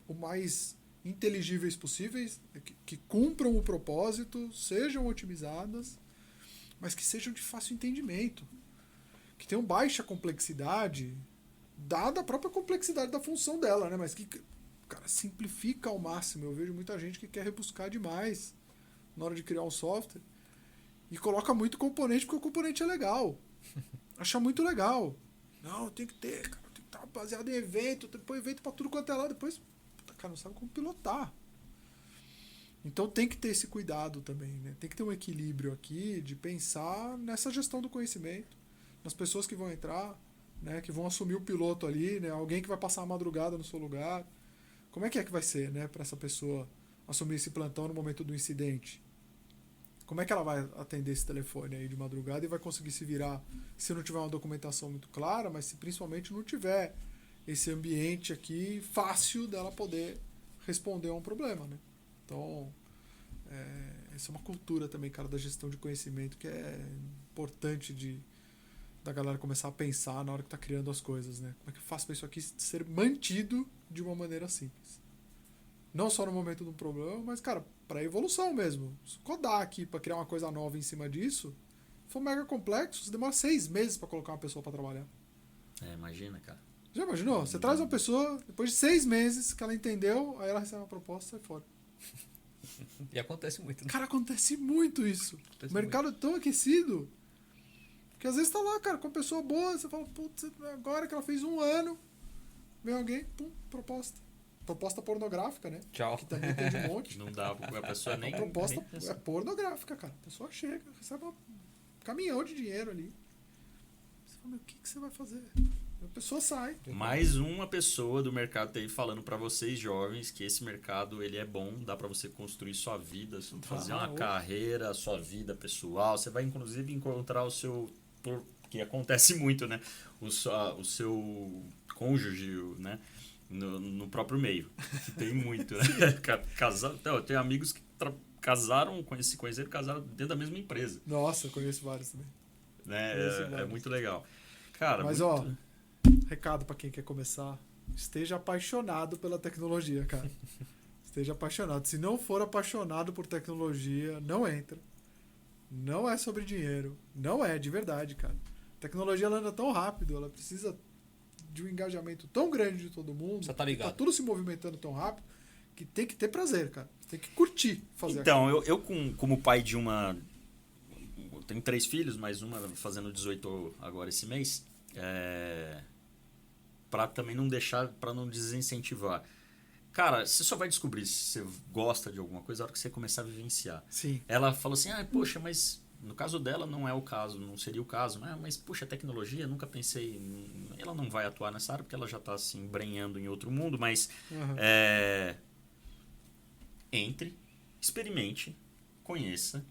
o mais inteligíveis possíveis, que cumpram o propósito, sejam otimizadas, mas que sejam de fácil entendimento, que tenham baixa complexidade, dada a própria complexidade da função dela, né? Mas que, cara, simplifica ao máximo. Eu vejo muita gente que quer rebuscar demais na hora de criar um software e coloca muito componente porque o componente é legal. Acha muito legal. Não, tem que ter, cara, tem que estar baseado em evento, tem que pôr evento pra tudo quanto é lá, depois, cara, não sabe como pilotar. Então tem que ter esse cuidado também, né? Tem que ter um equilíbrio aqui de pensar nessa gestão do conhecimento, nas pessoas que vão entrar, né, que vão assumir o piloto ali, né, alguém que vai passar a madrugada no seu lugar. Como é que vai ser, né, para essa pessoa assumir esse plantão no momento do incidente? Como é que ela vai atender esse telefone aí de madrugada e vai conseguir se virar se não tiver uma documentação muito clara, mas se principalmente não tiver esse ambiente aqui fácil dela poder responder a um problema, né? Então, essa é uma cultura também, cara, da gestão de conhecimento que é importante da galera começar a pensar na hora que está criando as coisas, né? Como é que eu faço para isso aqui ser mantido de uma maneira simples? Não só no momento de um problema, mas, cara, para evolução mesmo. Se codar aqui para criar uma coisa nova em cima disso, for mega complexo, você demora 6 meses para colocar uma pessoa para trabalhar. Imagina, cara. Já imaginou? Você traz uma pessoa, depois de 6 meses que ela entendeu, aí ela recebe uma proposta e sai fora. E acontece muito, né? Cara, acontece muito isso. O mercado é tão aquecido que às vezes tá lá, cara, com uma pessoa boa, você fala, putz, agora que ela fez 1 ano, vem alguém, pum, proposta. Proposta pornográfica, né? Tchau. Que também tem de um monte. Não dá, a pessoa nem... A proposta é pornográfica, cara. A pessoa chega, recebe um caminhão de dinheiro ali. Você fala, o que você vai fazer? A pessoa sai. Mais uma pessoa do mercado tá aí falando para vocês jovens que esse mercado ele é bom, dá para você construir sua vida, fazer uma carreira, sua vida pessoal. Você vai inclusive encontrar o seu... que acontece muito, né? O seu cônjuge, né? No próprio meio. Que tem muito, né? Eu tenho amigos que casaram, se conheceram, casaram dentro da mesma empresa. Nossa, eu conheço vários também. Né? É muito legal. Cara, mas recado para quem quer começar, esteja apaixonado pela tecnologia, cara. Esteja apaixonado. Se não for apaixonado por tecnologia, não entra. Não é sobre dinheiro. Não é, de verdade, cara. A tecnologia ela anda tão rápido, ela precisa de um engajamento tão grande de todo mundo. Você tá ligado. Tá tudo se movimentando tão rápido que tem que ter prazer, cara. Você tem que curtir fazer então, eu como pai de uma... Eu tenho 3 filhos, mais uma fazendo 18 agora esse mês. Para também não deixar, para não desincentivar. Cara, você só vai descobrir se você gosta de alguma coisa na hora que você começar a vivenciar. Sim. Ela falou assim, poxa, mas No caso dela não é o caso, não seria o caso, né? Mas puxa, tecnologia, nunca pensei, ela não vai atuar nessa área porque ela já está se embrenhando em outro mundo, mas entre, experimente, conheça,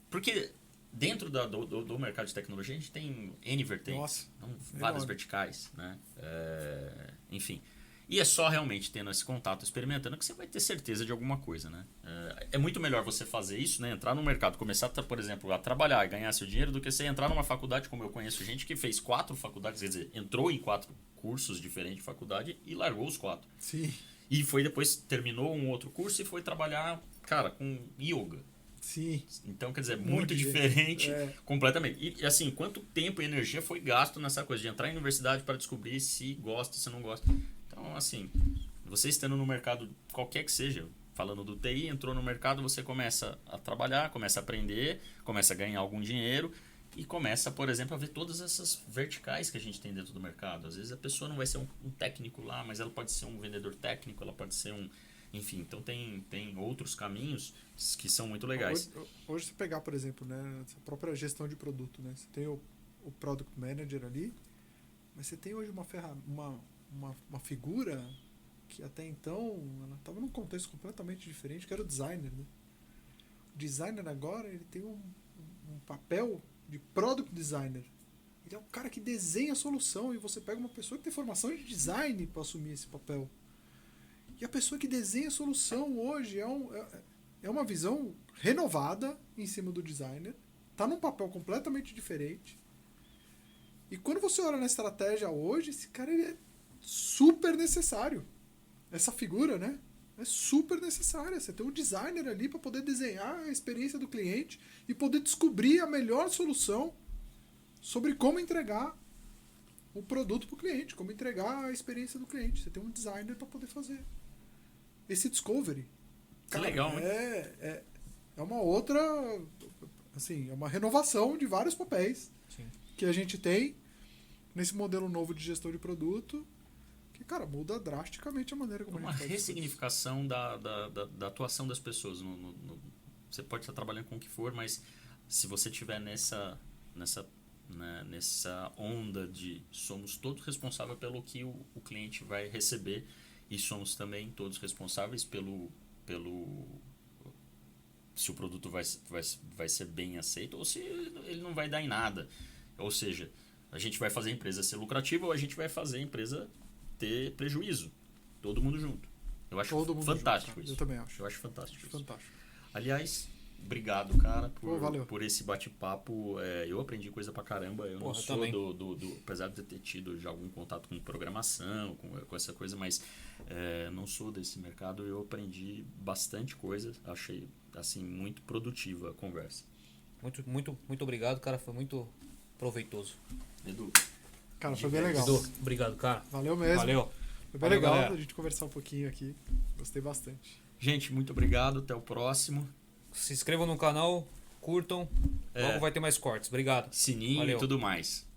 porque dentro do mercado de tecnologia a gente tem N vertentes, várias verticais, né? Enfim. E é só realmente tendo esse contato, experimentando, que você vai ter certeza de alguma coisa, né? É muito melhor você fazer isso, né? Entrar no mercado, começar, por exemplo, a trabalhar e ganhar seu dinheiro, do que você entrar numa faculdade, como eu conheço gente que fez 4 faculdades, quer dizer, entrou em 4 cursos diferentes de faculdade e largou os 4. Sim. E foi depois, terminou um outro curso e foi trabalhar, cara, com yoga. Sim. Então, quer dizer, muito diferente completamente. E assim, quanto tempo e energia foi gasto nessa coisa de entrar em universidade para descobrir se gosta, se não gosta. Então, assim, você estando no mercado, qualquer que seja, falando do TI, entrou no mercado, você começa a trabalhar, começa a aprender, começa a ganhar algum dinheiro e começa, por exemplo, a ver todas essas verticais que a gente tem dentro do mercado. Às vezes a pessoa não vai ser um técnico lá, mas ela pode ser um vendedor técnico, ela pode ser um... Enfim, então tem outros caminhos que são muito legais. Hoje você pegar, por exemplo, né, a própria gestão de produto, né? Você tem o Product Manager ali, mas você tem hoje uma figura que até então ela estava num contexto completamente diferente, que era o designer, né? O designer agora ele tem um papel de product designer. Ele é um cara que desenha a solução e você pega uma pessoa que tem formação de design para assumir esse papel. E a pessoa que desenha a solução hoje é uma visão renovada em cima do designer, está num papel completamente diferente. E quando você olha na estratégia hoje, esse cara ele é super necessário. Essa figura, né? É super necessária. Você tem um designer ali para poder desenhar a experiência do cliente e poder descobrir a melhor solução sobre como entregar o produto para o cliente, como entregar a experiência do cliente. Você tem um designer para poder fazer esse discovery. Cara, legal, né? É uma outra... Assim, é uma renovação de vários papéis que a gente tem nesse modelo novo de gestão de produto que, cara, muda drasticamente a maneira como a gente faz. Uma ressignificação da atuação das pessoas. Você pode estar trabalhando com o que for, mas se você estiver nessa onda de somos todos responsáveis pelo que o cliente vai receber e somos também todos responsáveis pelo se o produto vai ser bem aceito ou se ele não vai dar em nada. Ou seja, a gente vai fazer a empresa ser lucrativa ou a gente vai fazer a empresa ter prejuízo. Todo mundo junto. Eu acho fantástico isso. Eu também acho. Eu acho fantástico isso. Fantástico. Aliás, obrigado, cara, por esse bate-papo. Eu aprendi coisa pra caramba. Eu não sou apesar de ter tido já algum contato com programação, com essa coisa, mas não sou desse mercado. Eu aprendi bastante coisa. Achei, assim, muito produtiva a conversa. Muito, muito, muito obrigado, cara. Foi muito proveitoso. Edu. Cara, foi bem legal. Edu, obrigado, cara. Valeu mesmo. Valeu. Foi bem legal a gente conversar um pouquinho aqui. Gostei bastante. Gente, muito obrigado. Até o próximo. Se inscrevam no canal, curtam. Logo vai ter mais cortes. Obrigado. Sininho e tudo mais.